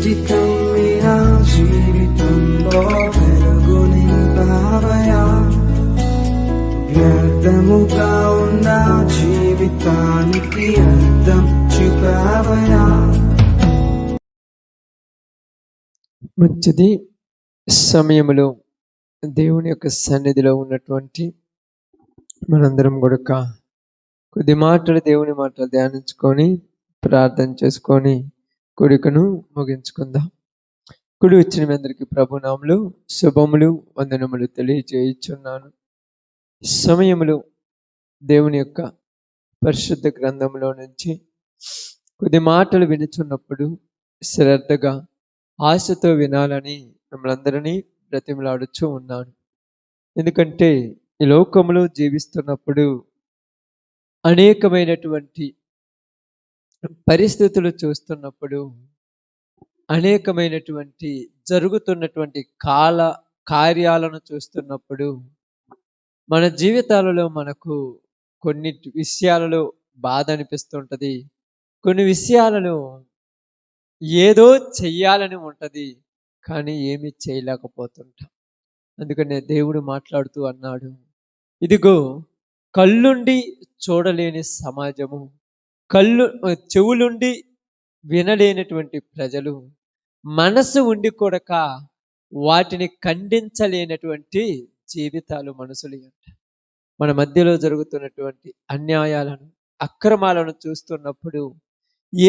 చిటికం నా జీవితంలో వెలుగు నింపావయా, వ్యర్థముగా ఉన్న జీవితానికి అర్థం చూపావయా. మంచిది. సమయంలో దేవుని యొక్క సన్నిధిలో ఉన్నటువంటి మనందరం కూడా కొద్ది మాటలు దేవుని మాటలు ధ్యానించుకొని ప్రార్థన చేసుకొని కొడుకును ముగించుకుందాం. కుడి వచ్చిన మీ అందరికీ ప్రభునామములు శుభములు వందనములు తెలియజేయుచున్నాను. సమయములు దేవుని యొక్క పరిశుద్ధ గ్రంథంలో నుంచి కొద్ది మాటలు వినుచున్నప్పుడు శ్రద్ధగా ఆశతో వినాలని మిమ్మల్ందరినీ బ్రతిమలాడుచూ ఉన్నాను. ఎందుకంటే ఈ లోకంలో జీవిస్తున్నప్పుడు అనేకమైనటువంటి పరిస్థితులు చూస్తున్నప్పుడు, అనేకమైనటువంటి జరుగుతున్నటువంటి కార్యాలను చూస్తున్నప్పుడు మన జీవితాలలో మనకు కొన్ని విషయాలలో బాధ అనిపిస్తుంటది, కొన్ని విషయాలలో ఏదో చెయ్యాలని ఉంటది, కానీ ఏమీ చేయలేకపోతుంటాం. అందుకనే దేవుడు మాట్లాడుతూ అన్నాడు, ఇదిగో కళ్ళుండి చూడలేని సమాజము, చెవులుండి వినలేనటువంటి ప్రజలు, మనసు ఉండి కూడక వాటిని ఖండించలేనటువంటి జీవితాలు మనుషులు అంట. మన మధ్యలో జరుగుతున్నటువంటి అన్యాయాలను అక్రమాలను చూస్తున్నప్పుడు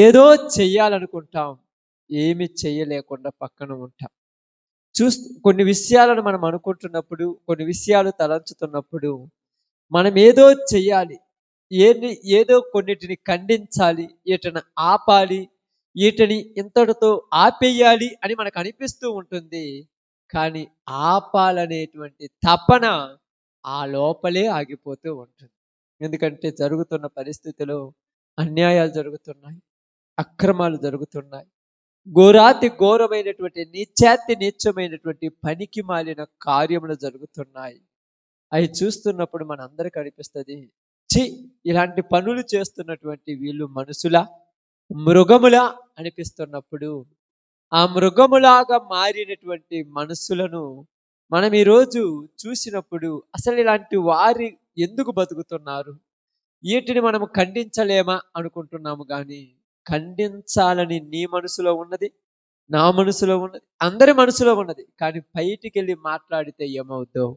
ఏదో చెయ్యాలనుకుంటాం, ఏమి చెయ్యలేకుండా పక్కన ఉంటాం. కొన్ని విషయాలను మనం అనుకుంటున్నప్పుడు, కొన్ని విషయాలు తలంచుతున్నప్పుడు మనం ఏదో చెయ్యాలి, ఏదో కొన్నిటిని ఖండించాలి, వీటిని ఆపాలి, వీటిని ఇంతటితో ఆపేయాలి అని మనకు అనిపిస్తూ ఉంటుంది. కానీ ఆపాలనేటువంటి తపన ఆ లోపలే ఆగిపోతూ ఉంటుంది. ఎందుకంటే జరుగుతున్న పరిస్థితిలో అన్యాయాలు జరుగుతున్నాయి, అక్రమాలు జరుగుతున్నాయి, ఘోరాతి ఘోరమైనటువంటి నీచమైనటువంటి పనికి మాలిన కార్యములు జరుగుతున్నాయి. అవి చూస్తున్నప్పుడు మనందరికీ అనిపిస్తుంది, ఇలాంటి పనులు చేస్తున్నటువంటి వీళ్ళు మనుషులా, మృగములా అనిపిస్తున్నప్పుడు ఆ మృగములాగా మారినటువంటి మనుషులను మనం ఈరోజు చూసినప్పుడు అసలు ఇలాంటి వారి ఎందుకు బతుకుతున్నారు, వీటిని మనము ఖండించలేమా అనుకుంటున్నాము. కానీ ఖండించాలని నీ మనసులో ఉన్నది, నా మనసులో ఉన్నది, అందరి మనసులో ఉన్నది. కానీ బయటికి వెళ్ళి మాట్లాడితే ఏమవుద్దో,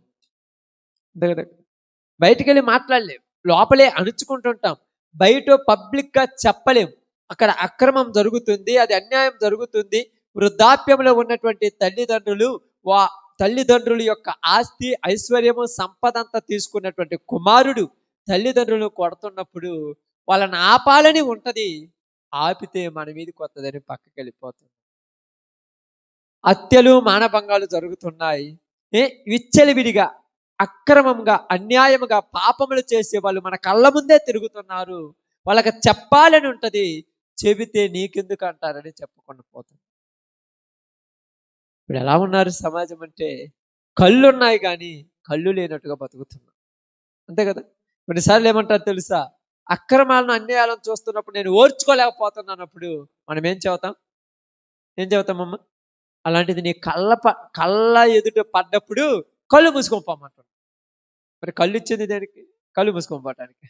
బయటికి వెళ్ళి మాట్లాడలేం, లోపలే అణుచుకుంటుంటాం, బయట పబ్లిక్గా చెప్పలేం. అక్కడ అక్రమం జరుగుతుంది, అది అన్యాయం జరుగుతుంది. వృద్ధాప్యంలో ఉన్నటువంటి తల్లిదండ్రుల యొక్క ఆస్తి ఐశ్వర్యము సంపద అంతా తీసుకున్నటువంటి కుమారుడు తల్లిదండ్రులు కొడుతున్నప్పుడు వాళ్ళని ఆపాలని ఉంటది, ఆపితే మన మీద కొత్తదని పక్కకి వెళ్ళిపోతుంది. హత్యలు మానభంగాలు జరుగుతున్నాయి, విచ్చలవిడిగా అక్రమంగా అన్యాయముగా పాపములు చేసే వాళ్ళు మన కళ్ళ ముందే తిరుగుతున్నారు. వాళ్ళకి చెప్పాలని ఉంటది, చెబితే నీకెందుకు అంటారని చెప్పకుండా పోతుంది. ఇప్పుడు ఎలా ఉన్నారు సమాజం అంటే, కళ్ళున్నాయి కానీ కళ్ళు లేనట్టుగా బతుకుతున్నారు, అంతే కదా. కొన్నిసార్లు ఏమంటారు తెలుసా, అక్రమాలను అన్యాయాలను చూస్తున్నప్పుడు నేను ఓర్చుకోలేకపోతున్నానప్పుడు మనం ఏం చెబుతామమ్మా, అలాంటిది నీ కళ్ళ ఎదుట పడ్డప్పుడు కళ్ళు మూసుకొని పోమంటాడు. మరి కళ్ళు ఇచ్చింది దేనికి? కళ్ళు మూసుకొని పోవటానికి.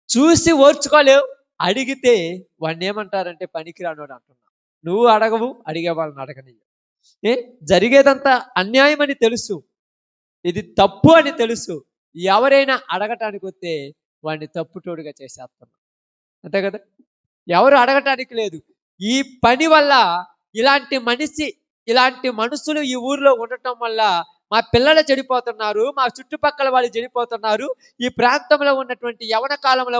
చూసి ఓర్చుకోలేవు, అడిగితే వాడిని ఏమంటారంటే పనికిరానోడు అంటున్నా. నువ్వు అడగవు, అడిగే వాళ్ళని అడగనీయవు. జరిగేదంతా అన్యాయం అని తెలుసు, ఇది తప్పు అని తెలుసు, ఎవరైనా అడగటానికి వస్తే వాడిని తప్పుటోడుగా చేసేస్తున్నాం, అంతే కదా. ఎవరు అడగటానికి లేదు. ఈ పని వల్ల ఇలాంటి మనుషులు ఈ ఊర్లో ఉండటం వల్ల మా పిల్లలు చెడిపోతున్నారు, మా చుట్టుపక్కల వాళ్ళు చెడిపోతున్నారు, ఈ ప్రాంతంలో ఉన్నటువంటి యవన కాలంలో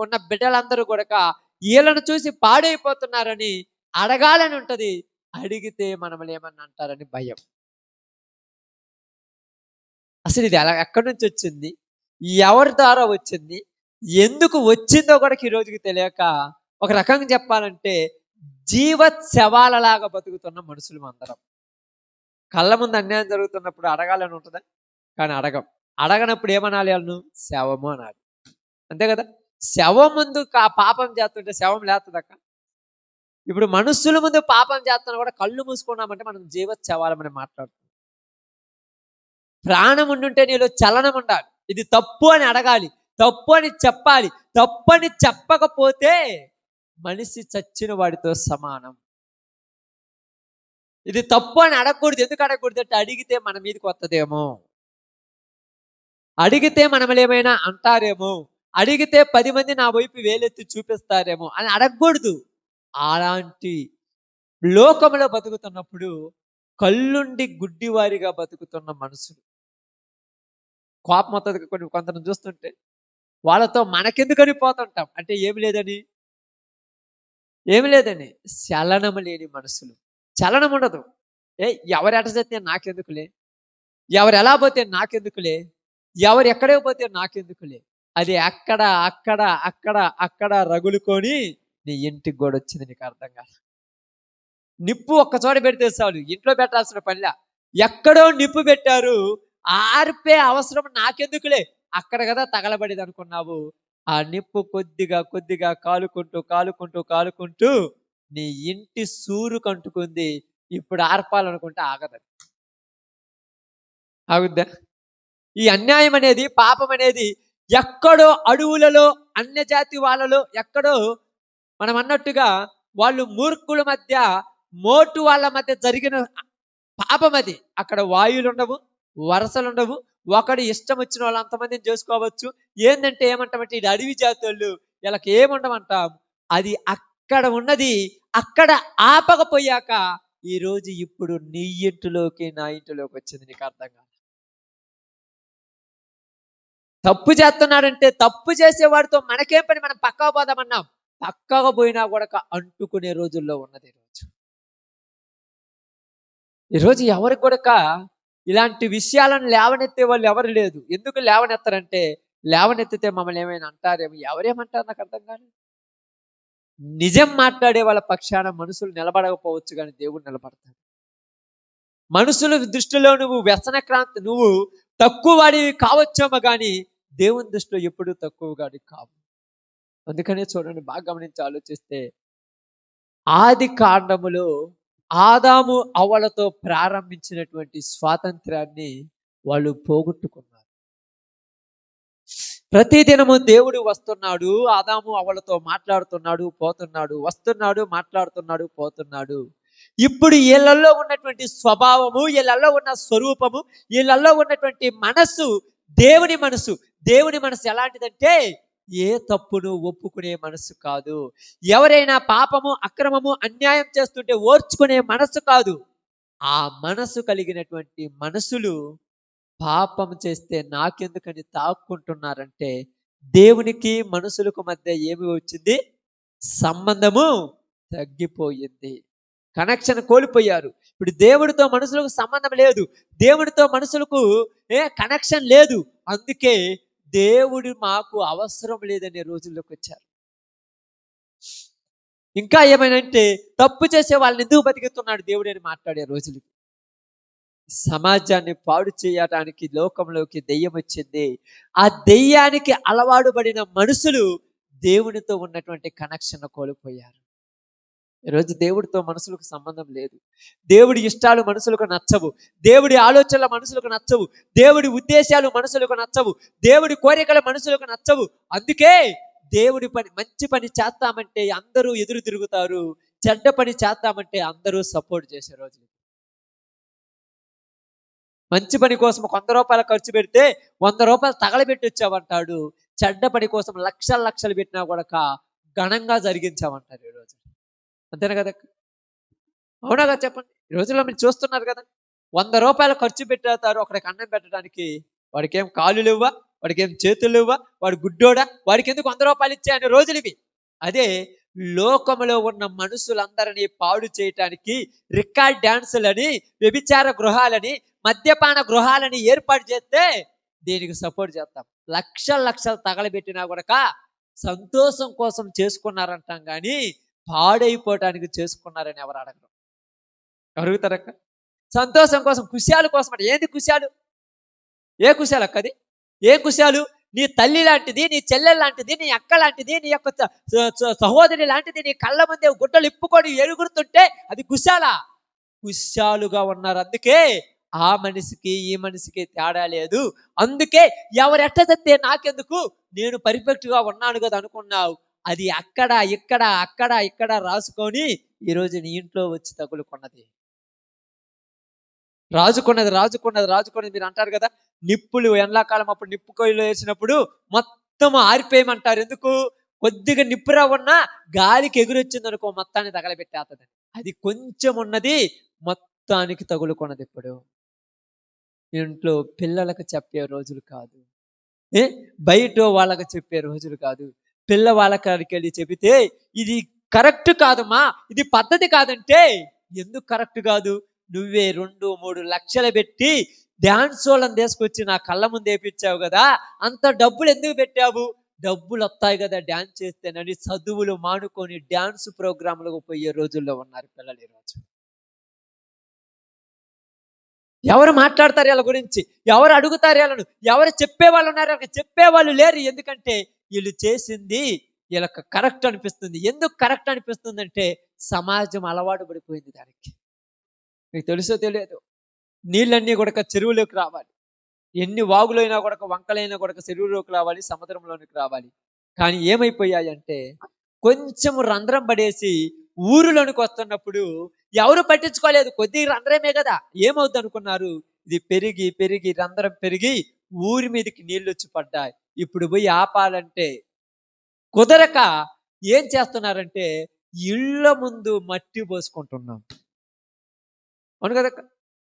ఉన్న బిడ్డలందరూ కూడా వీళ్ళను చూసి పాడైపోతున్నారని అడగాలని ఉంటది. అడిగితే మనల్ని ఏమన్నా అంటారని భయం. అసలు ఇది ఎక్కడి నుంచి వచ్చింది, ఎవరి ద్వారా వచ్చింది, ఎందుకు వచ్చిందో కూడా ఈ రోజుకి తెలియక, ఒక రకంగా చెప్పాలంటే జీవ శవాలలాగా బతుకుతున్న మనుషులు అందరం. కళ్ళ ముందు అన్యాయం జరుగుతున్నప్పుడు అడగాలని ఉంటుందా? కానీ అడగనప్పుడు ఏమనాలి, వాళ్ళను శవము అనాలి, అంతే కదా. శవం ముందు పాపం చేస్తుంటే శవం లేస్తుందక్క, ఇప్పుడు మనుషుల ముందు పాపం చేస్తున్నా కూడా కళ్ళు మూసుకున్నామంటే మనం జీవోత్సవాలమని మాట్లాడుతున్నాం. ప్రాణం ఉండుంటే నీలో చలనం ఉండాలి. ఇది తప్పు అని అడగాలి, తప్పు అని చెప్పాలి. తప్పు అని చెప్పకపోతే మనిషి చచ్చిన వాడితో సమానం. ఇది తప్పు అని అడగకూడదు. ఎందుకు అడగకూడదు అంటే అడిగితే మన మీదకి వస్తుందేమో, అడిగితే మనల్ని ఏమైనా అంటారేమో, అడిగితే 10 మంది నా వైపు వేలెత్తి చూపిస్తారేమో అని అడగకూడదు. అలాంటి లోకంలో బతుకుతున్నప్పుడు కళ్ళుండి గుడ్డివారిగా బతుకుతున్న మనుషులు కోపం వస్తుంది. కొంతమంది చూస్తుంటే వాళ్ళతో మనకెందుకని పోతుంటాం అంటే ఏమి లేదని చలనము లేని మనుషులు. చలనం ఉండదు. ఎవరు ఎట చేస్తే నాకెందుకులే, ఎవరు ఎలా పోతే నాకెందుకులే, ఎవరు ఎక్కడికి పోతే నాకెందుకులే. అది అక్కడ అక్కడ అక్కడ అక్కడ రగులుకొని నీ ఇంటికి కూడా వచ్చింది. నీకు అర్థం కాదు. నిప్పు ఒక్కచోట పెడితే చాలు, ఇంట్లో పెట్టాల్సిన పనిలా. ఎక్కడో నిప్పు పెట్టారు, ఆర్పే అవసరం నాకెందుకులే, అక్కడ కదా తగలబడేది అనుకున్నావు. ఆ నిప్పు కొద్దిగా కొద్దిగా కాలుకుంటూ కాలుకుంటూ కాలుకుంటూ నీ ఇంటి సూరు కంటుకుంది. ఇప్పుడు ఆర్పాలనుకుంటే ఆగదని. ఆగుద్దా? ఈ అన్యాయం అనేది, పాపం అనేది ఎక్కడో అడవులలో అన్య జాతి వాళ్ళలో ఎక్కడో మనం అన్నట్టుగా వాళ్ళు మూర్ఖుల మధ్య, మోటు వాళ్ళ మధ్య జరిగిన పాపం అది. అక్కడ వాయువులు ఉండవు, వరసలు ఉండవు. ఒకడు ఇష్టం వచ్చిన వాళ్ళు అంతమందిని చేసుకోవచ్చు. ఏంటంటే ఏమంటామంటే ఇది అడవి జాతులు, వీళ్ళకి ఏముండమంటాం. అది అక్కడ ఉన్నది అక్కడ ఆపకపోయాక ఈరోజు ఇప్పుడు నీ ఇంటిలోకి నా ఇంటిలోకి వచ్చింది. నీకు అర్థం కాదు. తప్పు చేస్తున్నాడంటే తప్పు చేసేవాడితో మనకేం పని, మనం పక్కకు పోదామన్నాం. పక్కకు పోయినా కూడా అంటుకునే రోజుల్లో ఉన్నది ఈరోజు. ఎవరికి కూడా ఇలాంటి విషయాలను లేవనెత్తే వాళ్ళు ఎవరు లేదు. ఎందుకు లేవనెత్తారంటే లేవనెత్తితే మమ్మల్ని ఏమైనా అంటారేమో. ఎవరేమంటారు నాకు అర్థం కాదు. నిజం మాట్లాడే వాళ్ళ పక్షాన మనుషులు నిలబడకపోవచ్చు, కానీ దేవుడు నిలబడతాడు. మనుషుల దృష్టిలో నువ్వు వ్యసనక్రాంతి, నువ్వు తక్కువ వాడివి కావచ్చేమో, కానీ దేవుని దృష్టిలో ఎప్పుడూ తక్కువ వాడివి కావు. అందుకనే చూడండి, బాగా గమనించి ఆలోచిస్తే ఆది కాండములో ఆదాము అవ్వలతో ప్రారంభించినటువంటి స్వాతంత్రాన్ని వాళ్ళు పోగొట్టుకున్నారు. ప్రతిదినము దేవుడు వస్తున్నాడు, ఆదాము అవ్వలతో మాట్లాడుతున్నాడు, పోతున్నాడు, వస్తున్నాడు, మాట్లాడుతున్నాడు, పోతున్నాడు. ఇప్పుడు వీళ్ళల్లో ఉన్నటువంటి స్వభావము, వీళ్ళల్లో ఉన్న స్వరూపము, వీళ్ళల్లో ఉన్నటువంటి మనస్సు దేవుని మనసు. దేవుని మనసు ఎలాంటిదంటే ఏ తప్పును ఒప్పుకునే మనసు కాదు. ఎవరైనా పాపము, అక్రమము, అన్యాయం చేస్తుంటే ఓర్చుకునే మనసు కాదు. ఆ మనసు కలిగినటువంటి మనుషులు పాపం చేస్తే నాకెందుకని తాక్కుంటున్నారంటే దేవునికి మనుషులకు మధ్య ఏమి వచ్చింది? సంబంధము తగ్గిపోయింది. కనెక్షన్ కోల్పోయారు. ఇప్పుడు దేవుడితో మనుషులకు సంబంధం లేదు, దేవుడితో మనుషులకు కనెక్షన్ లేదు. అందుకే దేవుడు మాకు అవసరం లేదనే రోజుల్లోకి వచ్చారు. ఇంకా ఏమైనా తప్పు చేసే వాళ్ళని ఎందుకు బతికిస్తున్నాడు దేవుడు అని మాట్లాడే రోజులకి. సమాజాన్ని పాడు చేయడానికి లోకంలోకి దెయ్యం వచ్చింది. ఆ దెయ్యానికి అలవాటు పడిన మనుషులు దేవునితో ఉన్నటువంటి కనెక్షన్ కోల్పోయారు. ఈరోజు దేవుడితో మనుషులకు సంబంధం లేదు. దేవుడి ఇష్టాలు మనుషులకు నచ్చవు, దేవుడి ఆలోచనలు మనుషులకు నచ్చవు, దేవుడి ఉద్దేశాలు మనుషులకు నచ్చవు, దేవుడి కోరికలు మనుషులకు నచ్చవు. అందుకే దేవుడి పని, మంచి పని చేస్తామంటే అందరూ ఎదురు తిరుగుతారు, చెడ్డ పని చేస్తామంటే అందరూ సపోర్ట్ చేసే రోజులు. మంచి పని కోసం 100 రూపాయలు ఖర్చు పెడితే 100 రూపాయలు తగలబెట్టి వచ్చామంటాడు. చెడ్డ పని కోసం లక్షలు లక్షలు పెట్టినా కూడా ఘనంగా జరిగించామంటారు ఈరోజు. అంతేనా కదా? అవునా కదా? చెప్పండి. ఈ రోజుల్లో మీరు చూస్తున్నారు కదా, 100 రూపాయలు ఖర్చు పెట్టేస్తారు ఒకడికి అన్నం పెట్టడానికి. వాడికి ఏం కాళ్ళు లేవా, వాడికి ఏం చేతులు లేవా, వాడు గుడ్డోడా, వాడికి ఎందుకు 100 రూపాయలు ఇచ్చాయని రోజులు ఇవి. అదే లోకంలో ఉన్న మనుషులందరినీ పాడు చేయటానికి రికార్డ్ డాన్సులని, వ్యభిచార గృహాలని, మద్యపాన గృహాలని ఏర్పాటు చేస్తే దీనికి సపోర్ట్ చేస్తాం. లక్షలు లక్షలు తగలబెట్టినా కూడా సంతోషం కోసం చేసుకున్నారంటాం, కానీ పాడైపోవటానికి చేసుకున్నారని ఎవరు అడగరు. అడుగుతారక్క? సంతోషం కోసం, కుశాలు కోసం అంటే ఏంది కుశాలు? ఏ కుశాలు అక్కది? ఏ కుశాలు? నీ తల్లి లాంటిది, నీ చెల్లెలు లాంటిది, నీ అక్క లాంటిది, నీ యొక్క సహోదరి లాంటిది నీ కళ్ళ ముందే గుడ్డలు ఇప్పుకొని ఎరుగురుతుంటే అది కుశాలుగా ఉన్నారు. అందుకే ఆ మనిషికి ఈ మనిషికి తేడా లేదు. అందుకే ఎవరు ఎట్ట చస్తే నాకెందుకు, నేను పర్ఫెక్ట్ గా ఉన్నాను కదా అనుకున్నావు. అది అక్కడ ఇక్కడ రాసుకొని ఈరోజు నీ ఇంట్లో వచ్చి తగులుకున్నది. రాజుకున్నది మీరు అంటారు కదా, నిప్పులు ఎండాకాలం అప్పుడు నిప్పు కొయ్యలో వేసినప్పుడు మొత్తం ఆరిపోయమంటారు. ఎందుకు? కొద్దిగా నిప్పురా ఉన్నా గాలికి ఎగురొచ్చింది అనుకో మొత్తాన్ని తగలబెట్టేస్తుందని. అది కొంచెం ఉన్నది మొత్తానికి తగులుకున్నది. ఇప్పుడు ఇంట్లో పిల్లలకు చెప్పే రోజులు కాదు, బయట వాళ్ళకి చెప్పే రోజులు కాదు. పిల్ల వాళ్ళ కాడికి వెళ్ళి చెబితే ఇది కరెక్ట్ కాదమ్మా, ఇది పద్ధతి కాదంటే ఎందుకు కరెక్ట్ కాదు? నువ్వే 2-3 లక్షలు పెట్టి డాన్స్ వాళ్ళని తీసుకొచ్చి నా కళ్ళ ముందు వేపించావు కదా, అంత డబ్బులు ఎందుకు పెట్టావు? డబ్బులు వస్తాయి కదా డాన్స్ చేస్తేనని చదువులు మానుకొని డాన్స్ ప్రోగ్రాంలకు పోయే రోజుల్లో ఉన్నారు పిల్లలు ఈరోజు. ఎవరు మాట్లాడతారు వీళ్ళ గురించి? ఎవరు అడుగుతారు వీళ్ళను? ఎవరు చెప్పేవాళ్ళు ఉన్నారు? చెప్పేవాళ్ళు లేరు. ఎందుకంటే వీళ్ళు చేసింది వీళ్ళకి కరెక్ట్ అనిపిస్తుంది. ఎందుకు కరెక్ట్ అనిపిస్తుంది అంటే సమాజం అలవాటు పడిపోయింది దానికి. మీకు తెలుసో తెలియదు, నీళ్ళన్నీ కూడా చెరువులోకి రావాలి, ఎన్ని వాగులైనా కూడా వంకలైనా కూడా చెరువులోకి రావాలి, సముద్రంలోనికి రావాలి. కానీ ఏమైపోయాయి అంటే కొంచెం రంధ్రం పడేసి ఊరిలోనికి వస్తున్నప్పుడు ఎవరు పట్టించుకోలేదు. కొద్దిగా రంధ్రమే కదా, ఏమవుద్ది అనుకున్నారు? ఇది పెరిగి పెరిగి రంధ్రం పెరిగి ఊరి మీదకి నీళ్ళు వచ్చి పడ్డాయి. ఇప్పుడు పోయి ఆపాలంటే కుదరక ఏం చేస్తున్నారంటే ఇళ్ళ ముందు మట్టి పోసుకుంటున్నాం. అవును కదా,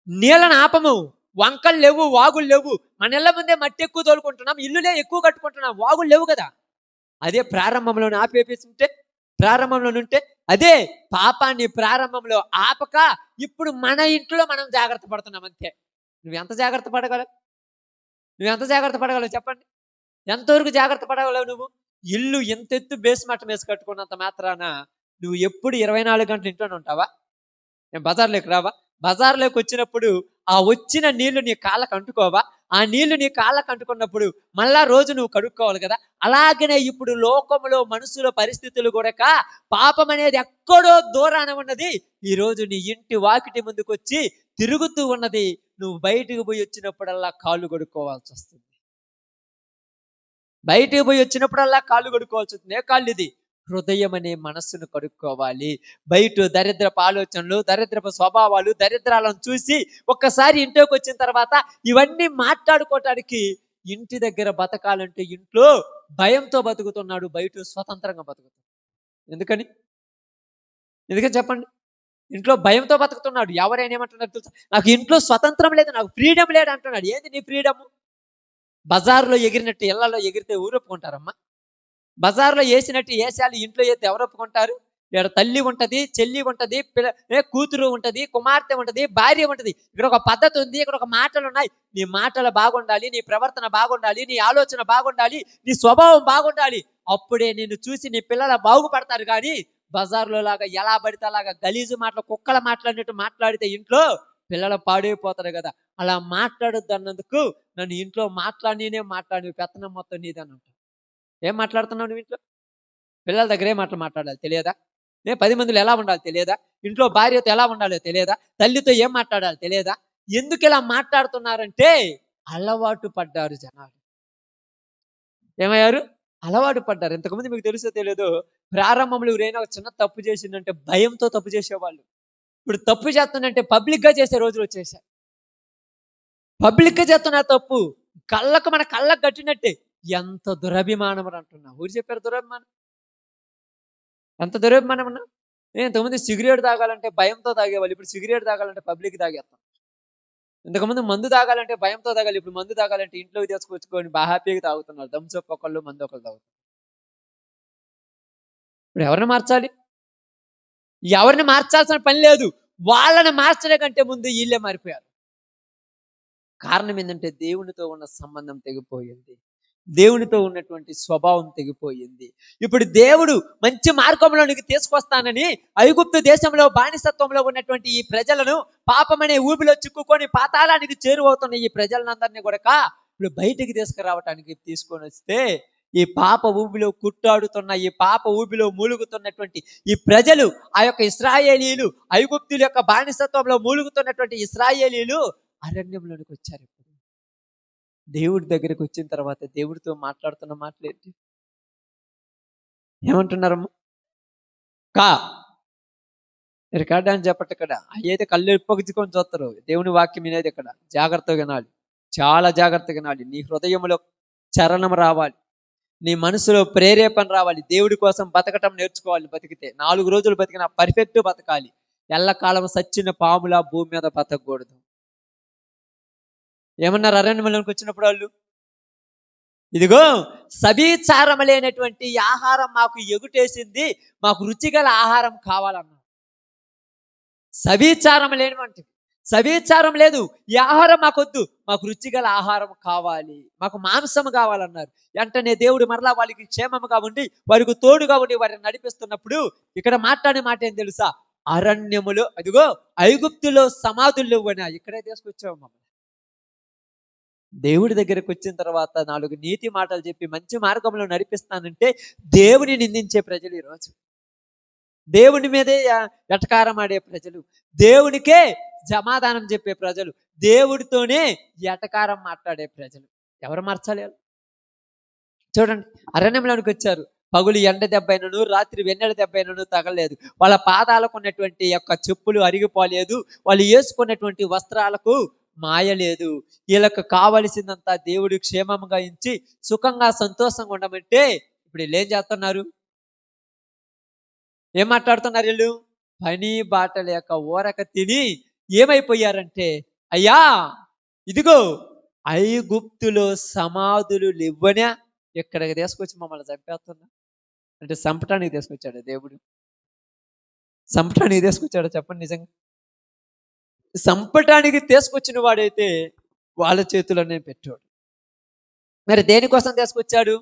నీళ్ళని ఆపము, వంకలు లేవు, వాగులు లేవు, మన ఇళ్ళ ముందే మట్టి ఎక్కువ తోలుకుంటున్నాం, ఇల్లులే ఎక్కువ కట్టుకుంటున్నాం, వాగులు లేవు కదా. అదే ప్రారంభంలోనే ఆపేపిస్తుంటే, ప్రారంభంలో ఉంటే అదే పాపాన్ని ప్రారంభంలో ఆపక ఇప్పుడు మన ఇంట్లో మనం జాగ్రత్త పడుతున్నాం అంతే. నువ్వెంత జాగ్రత్త పడగలవు చెప్పండి? ఎంతవరకు జాగ్రత్త పడగలవు నువ్వు? ఇల్లు ఎంత ఎత్తు బేస్ మట్టం వేసి కట్టుకున్నంత మాత్రాన నువ్వు ఎప్పుడు 24 గంటలు ఇంట్లోనే ఉంటావా? నేను బజార్లోకి రావా? బజార్లోకి వచ్చినప్పుడు ఆ వచ్చిన నీళ్లు నీ కాళ్ళకు అంటుకోవా? ఆ నీళ్లు నీ కాళ్ళకు అంటుకున్నప్పుడు మళ్ళా రోజు నువ్వు కడుక్కోవాలి కదా. అలాగనే ఇప్పుడు లోకంలో మనుషుల పరిస్థితులు కూడా పాపం అనేది ఎక్కడో దూరాన ఉన్నది, ఈ రోజు నీ ఇంటి వాకిటి ముందుకు వచ్చి తిరుగుతూ ఉన్నది. నువ్వు బయటికి పోయి వచ్చినప్పుడల్లా కాళ్ళు కడుక్కోవాల్సి వస్తుంది. బయటికి పోయి వచ్చినప్పుడల్లా కాళ్ళు కడుక్కోవాల్సి వస్తుంది. ఏ కాళ్ళు? ఇది హృదయం అనే మనస్సును కడుక్కోవాలి. బయట దరిద్రపు ఆలోచనలు, దరిద్రపు స్వభావాలు, దరిద్రాలను చూసి ఒక్కసారి ఇంట్లోకి వచ్చిన తర్వాత ఇవన్నీ మాట్లాడుకోవటానికి ఇంటి దగ్గర బతకాలంటే ఇంట్లో భయంతో బతుకుతున్నాడు, బయట స్వతంత్రంగా బతుకుతున్నాడు. ఎందుకని చెప్పండి? ఇంట్లో భయంతో బతుకుతున్నాడు. ఎవరైనా ఏమంటున్నారు తెలుసా? నాకు ఇంట్లో స్వతంత్రం లేదు, నాకు ఫ్రీడమ్ లేదు అంటున్నాడు. ఏంది నీ ఫ్రీడమ్? బజార్లో ఎగిరినట్టు ఇళ్లలో ఎగిరితే ఊరు ఒప్పుకుంటారమ్మా? బజార్లో వేసినట్టు వేసాలు ఇంట్లో వేస్తే ఎవరు ఒప్పుకుంటారు? ఇక్కడ తల్లి ఉంటది, చెల్లి ఉంటది, కూతురు ఉంటది, కుమార్తె ఉంటది, భార్య ఉంటది. ఇక్కడ ఒక పద్ధతి ఉంది, ఇక్కడ ఒక మాటలు ఉన్నాయి. నీ మాటలు బాగుండాలి, నీ ప్రవర్తన బాగుండాలి, నీ ఆలోచన బాగుండాలి, నీ స్వభావం బాగుండాలి. అప్పుడే నిన్ను చూసి నీ పిల్లలు బాగుపడతారు. కానీ బజార్లో లాగా ఎలా పడితే అలాగా గలీజు మాటలు, కుక్కల మాట్లాడినట్టు మాట్లాడితే ఇంట్లో పిల్లలు పాడైపోతారు కదా. అలా మాట్లాడొద్దు అన్నందుకు నన్ను ఇంట్లో మాట్లాడి పెత్తనం మొత్తం నీదని అంటావు. ఏం మాట్లాడుతున్నావు నువ్వు ఇంట్లో? పిల్లల దగ్గర ఏ మాటలు మాట్లాడాలి తెలియదా? 10 మందిలో ఎలా ఉండాలి తెలియదా? ఇంట్లో భార్యతో ఎలా ఉండాలో తెలియదా? తల్లితో ఏం మాట్లాడాలి తెలియదా? ఎందుకు ఇలా మాట్లాడుతున్నారంటే అలవాటు పడ్డారు జనాలు. ఏమయ్యారు? అలవాటు పడ్డారు. ఇంతకుముందు మీకు తెలుసో తెలియదు, ప్రారంభంలో ఎవరైనా ఒక చిన్న తప్పు చేసిందంటే భయంతో తప్పు చేసేవాళ్ళు. ఇప్పుడు తప్పు చేస్తుందంటే పబ్లిక్గా చేసే రోజులు వచ్చేసాయి. పబ్లిక్గా చేస్తున్నారు తప్పు, మన కళ్ళకు కట్టినట్టే. ఎంత దురభిమానం అంటున్నా. ఊరు చెప్పారు దురభిమానం? ఎంత దురభిమానం అన్నా? ఇంతకుముందు సిగరెట్ తాగాలంటే భయంతో తాగేవాళ్ళు, ఇప్పుడు సిగరెట్ తాగాలంటే పబ్లిక్ తాగేస్తాం. ఇంతకుముందు మందు తాగాలంటే భయంతో తాగాలి, ఇప్పుడు మందు తాగాలంటే ఇంట్లోకి తీసుకొచ్చుకొని బాగా హ్యాపీగా తాగుతున్నారు. థమ్స్అప్ ఒకళ్ళు, మందు ఒకళ్ళు తాగుతున్నారు. ఇప్పుడు ఎవరిని మార్చాలి? ఎవరిని మార్చాల్సిన పని లేదు. వాళ్ళని మార్చడే కంటే ముందు వీళ్ళే మారిపోయారు. కారణం ఏంటంటే దేవునితో ఉన్న సంబంధం తెగిపోయింది, దేవునితో ఉన్నటువంటి స్వభావం తెగిపోయింది. ఇప్పుడు దేవుడు మంచి మార్గంలోనికి తీసుకొస్తానని ఐగుప్తు దేశంలో బానిసత్వంలో ఉన్నటువంటి ఈ ప్రజలను, పాపమనే ఊబిలో చిక్కుకొని పాతాళానికి చేరువవుతున్న ఈ ప్రజలందరినీ కూడా ఇప్పుడు బయటికి తీసుకురావటానికి తీసుకొని వస్తే ఈ పాప ఊబిలో కుట్టాడుతున్న, ఈ పాప ఊబిలో మూలుగుతున్నటువంటి ఈ ప్రజలు, ఆ యొక్క ఇశ్రాయేలీయులు, ఐగుప్తుల యొక్క బానిసత్వంలో మూలుగుతున్నటువంటి ఇశ్రాయేలీయులు అరణ్యంలోనికి వచ్చారు. ఇప్పుడు దేవుడి దగ్గరికి వచ్చిన తర్వాత దేవుడితో మాట్లాడుతున్న మాటలేంటి? ఏమంటున్నారమ్మా? కా రికార్డు అని చెప్పట్టు ఇక్కడ అయ్యైతే కళ్ళు ఇప్పగించుకొని చూస్తారు. దేవుని వాక్యం వినేది ఇక్కడ జాగ్రత్తగా వినాలి, చాలా జాగ్రత్తగా వినాలి. నీ హృదయంలో చరణం రావాలి, నీ మనసులో ప్రేరేపణ రావాలి. దేవుడి కోసం బతకటం నేర్చుకోవాలి. బతికితే 4 రోజులు బతికిన పర్ఫెక్ట్ బతకాలి. ఎల్లకాలం సచ్చిన పాములా భూమి మీద బతకూడదు. ఏమన్నారు అరణ్యంలోకి వచ్చినప్పుడు వాళ్ళు? ఇదిగో సబీచారం లేనటువంటి ఆహారం మాకు ఎగుటేసింది, మాకు రుచిగల ఆహారం కావాలన్నారు. సబీచారం లేనివంటి, సబీచారం లేదు, ఈ ఆహారం మాకొద్దు, మాకు రుచిగల ఆహారం కావాలి, మాకు మాంసం కావాలన్నారు. వెంటనే దేవుడు మరలా వాళ్ళకి క్షేమముగా ఉండి, వారికి తోడుగా ఉండి వారిని నడిపిస్తున్నప్పుడు ఇక్కడ మాట్లాడే మాట ఏం తెలుసా? అరణ్యములో అదిగో ఐగుప్తులో సమాధులు ఇవ్వనా, ఇక్కడే తీసుకొచ్చావు మమ్మల్ని. దేవుడి దగ్గరకు వచ్చిన తర్వాత 4 నీతి మాటలు చెప్పి మంచి మార్గంలో నడిపిస్తానంటే దేవుని నిందించే ప్రజలు ఈరోజు, దేవుని మీదే ఎటకారం ఆడే ప్రజలు, దేవునికే సమాధానం చెప్పే ప్రజలు, దేవుడితోనే ఎటకారం మాట్లాడే ప్రజలు. ఎవరు మార్చాలి? చూడండి, అరణ్యంలోనికి వచ్చారు. పగులు ఎండ దెబ్బైనను, రాత్రి వెన్నెల దెబ్బైనను తగలేదు. వాళ్ళ పాదాలకు ఉన్నటువంటి యొక్క చెప్పులు అరిగిపోలేదు, వాళ్ళు వేసుకున్నటువంటి వస్త్రాలకు మాయలేదు. వీళ్ళకు కావలసిందంతా దేవుడు క్షేమంగా ఇచ్చి సుఖంగా సంతోషంగా ఉండమంటే ఇప్పుడు వీళ్ళు ఏం చేస్తున్నారు? ఏం మాట్లాడుతున్నారు వీళ్ళు? పని బాట లేక ఊరక తిని ఏమైపోయారంటే, అయ్యా ఇదిగో ఐగుప్తులో సమాధులు ఇవ్వనే ఇక్కడికి తీసుకొచ్చి మమ్మల్ని చంపేస్తున్నా అంటే చంపటానికి తీసుకొచ్చాడు దేవుడు? చంపటానికి తీసుకొచ్చాడు? చెప్పండి నిజంగా. చంపటానికి తీసుకొచ్చిన వాడైతే వాళ్ళ చేతుల్లోనే పెట్టాడు. మరి దేనికోసం తీసుకొచ్చాడు?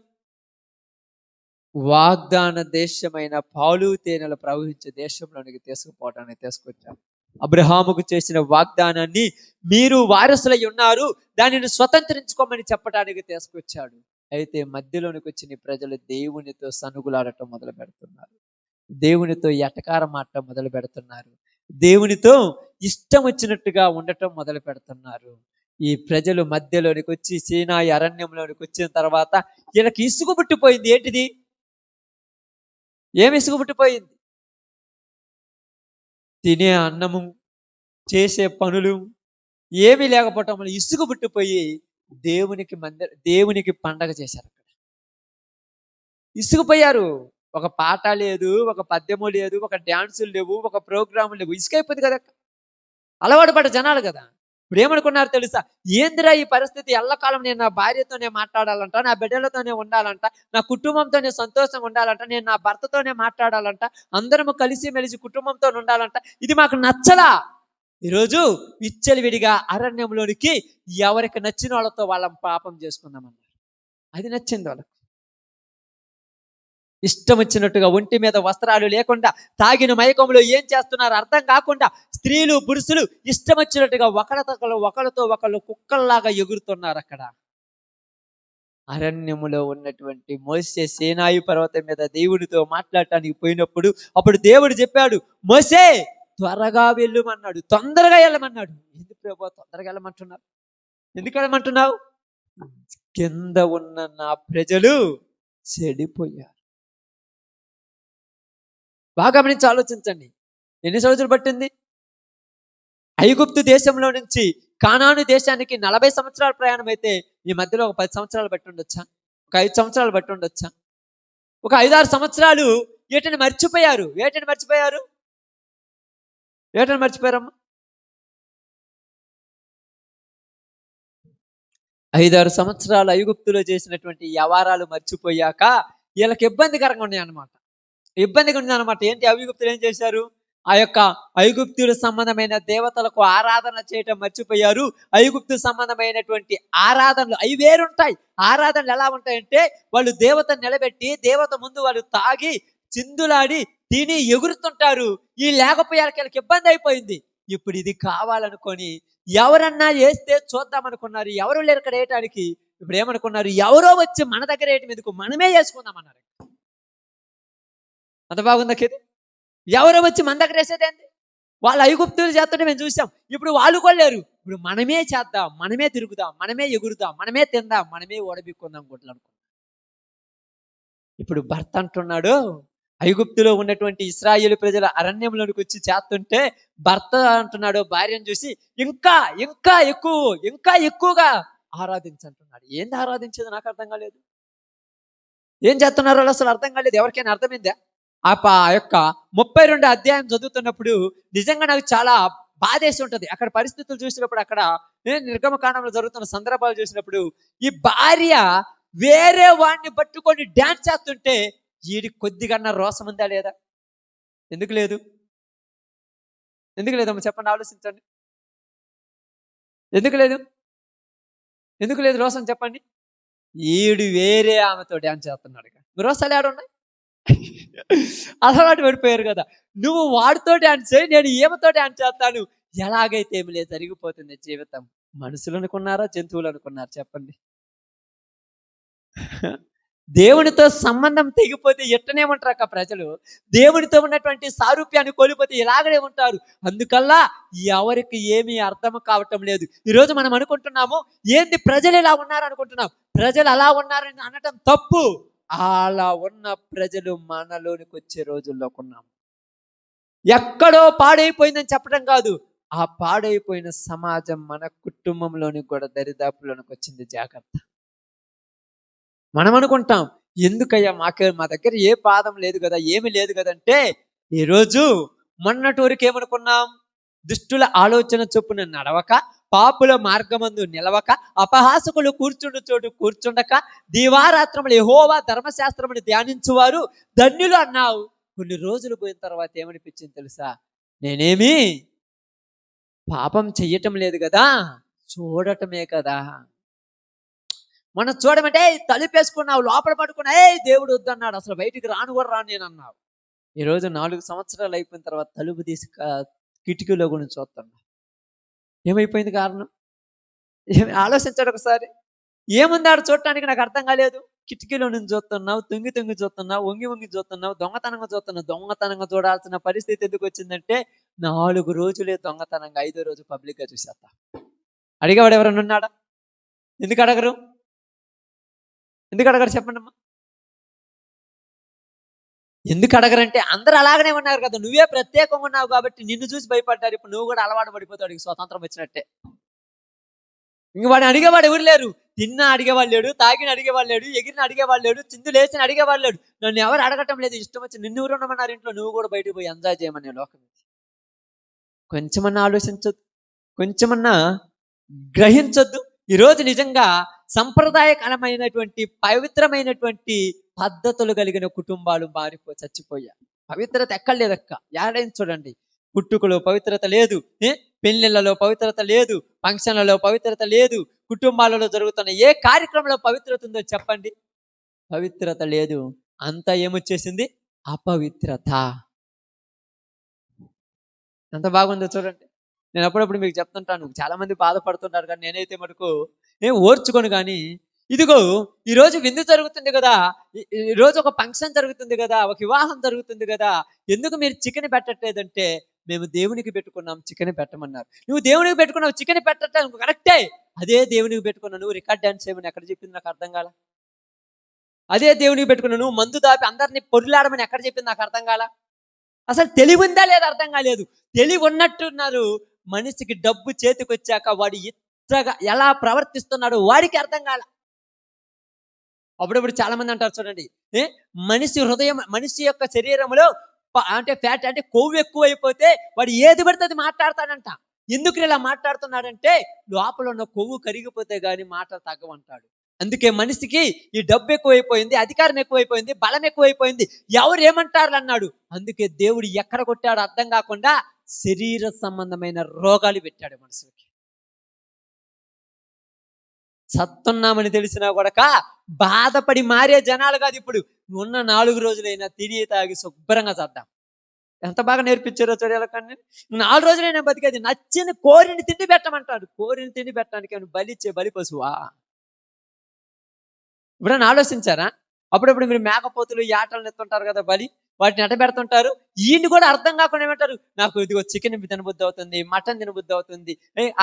వాగ్దాన దేశమైన పాలు తేనెలు ప్రవహించే దేశంలోనికి తీసుకుపోవడానికి తీసుకొచ్చాడు. అబ్రహాముకు చేసిన వాగ్దానాన్ని మీరు వారసులై ఉన్నారు, దానిని స్వతంత్రించుకోమని చెప్పడానికి తీసుకొచ్చాడు. అయితే మధ్యలోనికి వచ్చిన ప్రజలు దేవునితో సనుగులాడటం మొదలు పెడుతున్నారు, దేవునితో ఎటకారం ఆడటం మొదలు పెడుతున్నారు, దేవునితో ఇష్టం వచ్చినట్టుగా ఉండటం మొదలు పెడుతున్నారు. ఈ ప్రజలు మధ్యలోనికి వచ్చి సీనాయి అరణ్యంలోనికి వచ్చిన తర్వాత వీళ్ళకి ఇసుగు పుట్టిపోయింది. ఏంటిది? ఏమి ఇసుగు పుట్టిపోయింది? తినే అన్నము, చేసే పనులు ఏమీ లేకపోవటం వల్ల ఇసుగు పుట్టిపోయి దేవునికి పండగ చేశారు. అక్కడ ఇసుగుపోయారు. ఒక పాట లేదు, ఒక పద్యము లేదు, ఒక డ్యాన్సులు లేవు, ఒక ప్రోగ్రాములు లేవు. ఇసుకైపోయింది కదా, అలవాటు పడ్డ జనాలు కదా. ఇప్పుడు ఏమనుకున్నారు తెలుసా? ఏందిరా ఈ పరిస్థితి, ఎల్లకాలం నేను నా భార్యతోనే మాట్లాడాలంట, నా బిడ్డలతోనే ఉండాలంట, నా కుటుంబంతోనే సంతోషంగా ఉండాలంట, నేను నా భర్తతోనే మాట్లాడాలంట, అందరము కలిసి మెలిసి కుటుంబంతో ఉండాలంట. ఇది మాకు నచ్చలా. ఈరోజు విచ్చలవిడిగా అరణ్యంలోనికి ఎవరికి నచ్చిన వాళ్ళతో వాళ్ళని పాపం చేసుకుందామన్నారు. అది నచ్చింది వాళ్ళకు. ఇష్టం వచ్చినట్టుగా ఒంటి మీద వస్త్రాలు లేకుండా తాగిన మైకంలో ఏం చేస్తున్నారు అర్థం కాకుండా స్త్రీలు పురుషులు ఇష్టం వచ్చినట్టుగా ఒకళ్ళతో ఒకళ్ళు కుక్కల్లాగా ఎగురుతున్నారు. అక్కడ అరణ్యములో ఉన్నటువంటి మోసే సీనాయి పర్వతం మీద దేవుడితో మాట్లాడటానికి పోయినప్పుడు అప్పుడు దేవుడు చెప్పాడు, మోసే త్వరగా వెళ్ళమన్నాడు, తొందరగా వెళ్ళమన్నాడు. ఎందుకు ప్రభు తొందరగా వెళ్ళమంటున్నారు? ఎందుకు వెళ్ళమంటున్నావు? కింద ఉన్న నా ప్రజలు చెడిపోయారు. బాగా గమనించి ఆలోచించండి. ఎన్ని సంవత్సరాలు పట్టింది? ఐగుప్తు దేశంలో నుంచి కానాను దేశానికి 40 సంవత్సరాల ప్రయాణం అయితే ఈ మధ్యలో ఒక 10 సంవత్సరాలు బట్టి ఉండొచ్చా, ఒక 5 సంవత్సరాలు బట్టి ఉండొచ్చా, ఒక 5-6 సంవత్సరాలు వేటిని మర్చిపోయారు. వేటిని మర్చిపోయారు? వేటిని మర్చిపోయారమ్మా? 5-6 సంవత్సరాలు ఐగుప్తులో చేసినటువంటి వ్యవహారాలు మర్చిపోయాక వీళ్ళకి ఇబ్బందికరంగా ఉన్నాయన్నమాట. ఇబ్బందిగా ఉందన్నమాట. ఏంటి? ఐగుప్తులు ఏం చేశారు? ఆ యొక్క ఐగుప్తుల సంబంధమైన దేవతలకు ఆరాధన చేయటం మర్చిపోయారు. ఐగుప్తు సంబంధమైనటువంటి ఆరాధనలు అవి వేరుంటాయి. ఆరాధనలు ఎలా ఉంటాయంటే వాళ్ళు దేవతను నిలబెట్టి దేవత ముందు వాళ్ళు తాగి చిందులాడి తిని ఎగురుతుంటారు. ఈ లేకపోయాక వీళ్ళకి ఇబ్బంది అయిపోయింది. ఇప్పుడు ఇది కావాలనుకొని ఎవరన్నా వేస్తే చూద్దామనుకున్నారు. ఎవరు లేరు ఇక్కడ వేయటానికి. ఇప్పుడు ఏమనుకున్నారు, ఎవరో వచ్చి మన దగ్గర వేయటం ఎందుకు, మనమే చేసుకుందాం అన్నారు. అంత బాగుందా ఇది? ఎవరో వచ్చి మన దగ్గర వేసేదేంటి, వాళ్ళు ఐగుప్తులు చేస్తుంటే మేము చూసాం, ఇప్పుడు వాళ్ళు కూడా లేరు, ఇప్పుడు మనమే చేద్దాం, మనమే తిరుగుదాం, మనమే ఎగురుదాం, మనమే తిందాం, మనమే ఓడబిక్కుందాం గుడ్లు అనుకో. ఇప్పుడు భర్త అంటున్నాడు, ఐగుప్తులో ఉన్నటువంటి ఇశ్రాయేలు ప్రజల అరణ్యంలోనికి వచ్చి చేస్తుంటే భర్త అంటున్నాడు భార్యను చూసి, ఇంకా ఇంకా ఎక్కువ, ఇంకా ఎక్కువగా ఆరాధించంటున్నాడు. ఏంది ఆరాధించేది నాకు అర్థం కాలేదు. ఏం చేస్తున్నారో అసలు అర్థం కాలేదు. ఎవరికైనా అర్థమైందా? ఆ యొక్క 32 అధ్యాయం చదువుతున్నప్పుడు నిజంగా నాకు చాలా బాధేసి ఉంటది. అక్కడ పరిస్థితులు చూసినప్పుడు, అక్కడ నిర్గమకాండంలో జరుగుతున్న సందర్భాలు చూసినప్పుడు, ఈ భార్య వేరే వాడిని పట్టుకొని డాన్స్ చేస్తుంటే వీడి కొద్దిగా రోసం ఉందా లేదా? ఎందుకు లేదు? ఎందుకు లేదమ్మా చెప్పండి, ఆలోచించండి. ఎందుకు లేదు? ఎందుకు లేదు రోసం చెప్పండి? ఈడు వేరే ఆమెతో డాన్స్ చేస్తున్నాడు. రోసాలు ఏడున్నాయి? అలవాటు పడిపోయారు కదా. నువ్వు వాడితో డాన్స్ చేయి, నేను ఈమెతో డాన్స్ చేస్తాను. ఎలాగైతే ఏమి లేదు, జరిగిపోతుంది జీవితం. మనుషులు అనుకున్నారా, జంతువులు అనుకున్నారా చెప్పండి? దేవునితో సంబంధం తెగిపోతే ఎట్టనేమంటారు అక్క ప్రజలు. దేవునితో ఉన్నటువంటి సారూప్యాన్ని కోల్పోతే ఇలాగనే ఉంటారు. అందుకల్లా ఎవరికి ఏమీ అర్థం కావటం లేదు. ఈరోజు మనం అనుకుంటున్నాము, ఏంది ప్రజలు ఇలా ఉన్నారు అనుకుంటున్నాం. ప్రజలు అలా ఉన్నారని అనటం తప్పు. అలా ఉన్న ప్రజలు మనలోనికి వచ్చే రోజుల్లో ఉన్నాం. ఎక్కడో పాడైపోయిందని చెప్పడం కాదు, ఆ పాడైపోయిన సమాజం మన కుటుంబంలోనికి కూడా దరిదాపులోనికి వచ్చింది. జాగ్రత్త. మనం అనుకుంటాం, ఎందుకయ్యా మా దగ్గర ఏ పాదం లేదు కదా, ఏమి లేదు కదంటే, ఈరోజు మొన్నటి వరకు ఏమనుకున్నాం, దుష్టుల ఆలోచన చొప్పున నడవక, పాపుల మార్గమందు నిలవక, అపహాసకులు కూర్చుండు చోటు కూర్చుండక, దీవారాత్రములు యెహోవా ధర్మశాస్త్రమును ధ్యానించువారు ధన్యులు అన్నావు. కొన్ని రోజులు పోయిన తర్వాత ఏమనిపించింది తెలుసా? నేనేమి పాపం చెయ్యటం లేదు కదా, చూడటమే కదా. మనం చూడమంటే తలుపేసుకున్నావు, లోపల పడుకున్నా, దేవుడు వద్దన్నాడు, అసలు బయటికి రాను కూడా రాను నేను అన్నావు. ఈరోజు 4 సంవత్సరాలు అయిపోయిన తర్వాత తలుపు తీసి కిటికీలో గురించి చూస్తున్నా. ఏమైపోయింది కారణం? ఆలోచించాడు ఒకసారి. ఏముంది ఆడ చూడటానికి నాకు అర్థం కాలేదు. కిటికీలో నుంచి చూస్తున్నావు, తొంగి తొంగి చూస్తున్నావు, వంగి వంగి చూస్తున్నావు, దొంగతనంగా చూస్తున్నావు. దొంగతనంగా చూడాల్సిన పరిస్థితి ఎందుకు వచ్చిందంటే, 4 రోజులే దొంగతనంగా, 5వ రోజు పబ్లిక్గా చూసేస్తా. అడిగేవాడు ఎవరన్నా ఉన్నాడా? ఎందుకు అడగరు? ఎందుకు అడగరు చెప్పండి అమ్మా. ఎందుకు అడగరంటే అందరూ అలాగనే ఉన్నారు కదా, నువ్వే ప్రత్యేకంగా ఉన్నావు కాబట్టి నిన్ను చూసి భయపడ్డారు. ఇప్పుడు నువ్వు కూడా అలవాటు పడిపోతాడు, స్వతంత్రం వచ్చినట్టే. ఇంక వాడిని అడిగేవాడు ఎవరు లేరు. తిన్నా అడిగేవాళ్ళు లేడు, తాగిన అడిగేవాళ్ళు లేడు, ఎగిరిన అడిగేవాళ్ళు లేడు, చిందు లేచిన అడిగేవాళ్ళు లేడు. నన్ను ఎవరు అడగటం లేదు. ఇష్టం వచ్చి నిన్ను ఎవరు ఉండమన్నారు ఇంట్లో, నువ్వు కూడా బయటకు పోయి ఎంజాయ్ చేయమని లోకం. కొంచెమన్నా ఆలోచించొద్దు, కొంచెమన్నా గ్రహించొద్దు. ఈరోజు నిజంగా సంప్రదాయకరమైనటువంటి పవిత్రమైనటువంటి పద్ధతులు కలిగిన కుటుంబాలు చచ్చిపోయాయి. పవిత్రత ఎక్కడ లేదక్క. ఏడైనా చూడండి, పుట్టుకలో పవిత్రత లేదు, పెళ్లిళ్లలో పవిత్రత లేదు, ఫంక్షన్లలో పవిత్రత లేదు, కుటుంబాలలో జరుగుతున్న ఏ కార్యక్రమంలో పవిత్రత ఉందో చెప్పండి? పవిత్రత లేదు. అంతా ఏమొచ్చేసింది? అపవిత్రత. ఎంత బాగుందో చూడండి. నేను అప్పుడప్పుడు మీకు చెప్తుంటాను, చాలా మంది బాధపడుతుంటారు, కానీ నేనైతే మటుకు ఓర్చుకోను. కానీ ఇదిగో ఈరోజు విందు జరుగుతుంది కదా, ఈరోజు ఒక ఫంక్షన్ జరుగుతుంది కదా, ఒక వివాహం జరుగుతుంది కదా, ఎందుకు మీరు చికెన్ పెట్టట్లేదంటే, మేము దేవునికి పెట్టుకున్నాం, చికెన్ పెట్టమన్నారు. నువ్వు దేవునికి పెట్టుకున్నావు, చికెన్ పెట్టట్లేదు, కరెక్టే. అదే దేవునికి పెట్టుకున్నావు, నువ్వు రికార్డ్ డాన్స్ చేయమని ఎక్కడ చెప్పింది నాకు అర్థం కాల. అదే దేవునికి పెట్టుకున్నావు, నువ్వు మందు దాపి అందరినీ పొరులాడమని ఎక్కడ చెప్పింది నాకు అర్థం కాల. అసలు తెలివి ఉందా లేదా అర్థం కాలేదు. తెలివి ఉన్నట్టున్నారు. మనిషికి డబ్బు చేతికి వచ్చాక వాడు ఇచ్చగా ఎలా ప్రవర్తిస్తున్నాడు వాడికి అర్థం కాల. అప్పుడప్పుడు చాలా మంది అంటారు చూడండి, మనిషి హృదయం, మనిషి యొక్క శరీరంలో అంటే ఫ్యాట్, అంటే కొవ్వు ఎక్కువ అయిపోతే వాడు ఏది పడితే అది మాట్లాడతాడంట. ఎందుకు ఇలా మాట్లాడుతున్నాడంటే, లోపల ఉన్న కొవ్వు కరిగిపోతే గాని మాటలు తగ్గమంటాడు. అందుకే మనిషికి ఈ డబ్బు ఎక్కువైపోయింది, అధికారం ఎక్కువైపోయింది, బలం ఎక్కువైపోయింది, ఎవరు ఏమంటారు అన్నాడు. అందుకే దేవుడు ఎక్కడ కొట్టాడో అర్థం కాకుండా శరీర సంబంధమైన రోగాలు పెట్టాడు మనుషులకి. సత్తున్నామని తెలిసినా కూడా బాధపడి మారే జనాలు కాదు. ఇప్పుడు ఉన్న 4 రోజులైనా తిని తాగి శుభ్రంగా చేద్దాం. ఎంత బాగా నేర్పించారో చూడాలకండి. 4 రోజులైనా బతికేది నచ్చిన కోరిని తిండి పెట్టమంటాడు. కోరిని తిండి పెట్టడానికి బలిచ్చే బలి పశువా? ఇప్పుడైనా ఆలోచించారా? అప్పుడప్పుడు మీరు మేకపోతులు, యాటలను ఎత్తుంటారు కదా బలి. వాటిని ఎటబెడుతుంటారు. ఈయన్ని కూడా అర్థం కాకుండా ఏమంటారు, నాకు ఇదిగో చికెన్ తినబుద్ధి అవుతుంది, మటన్ తినబుద్ధి అవుతుంది,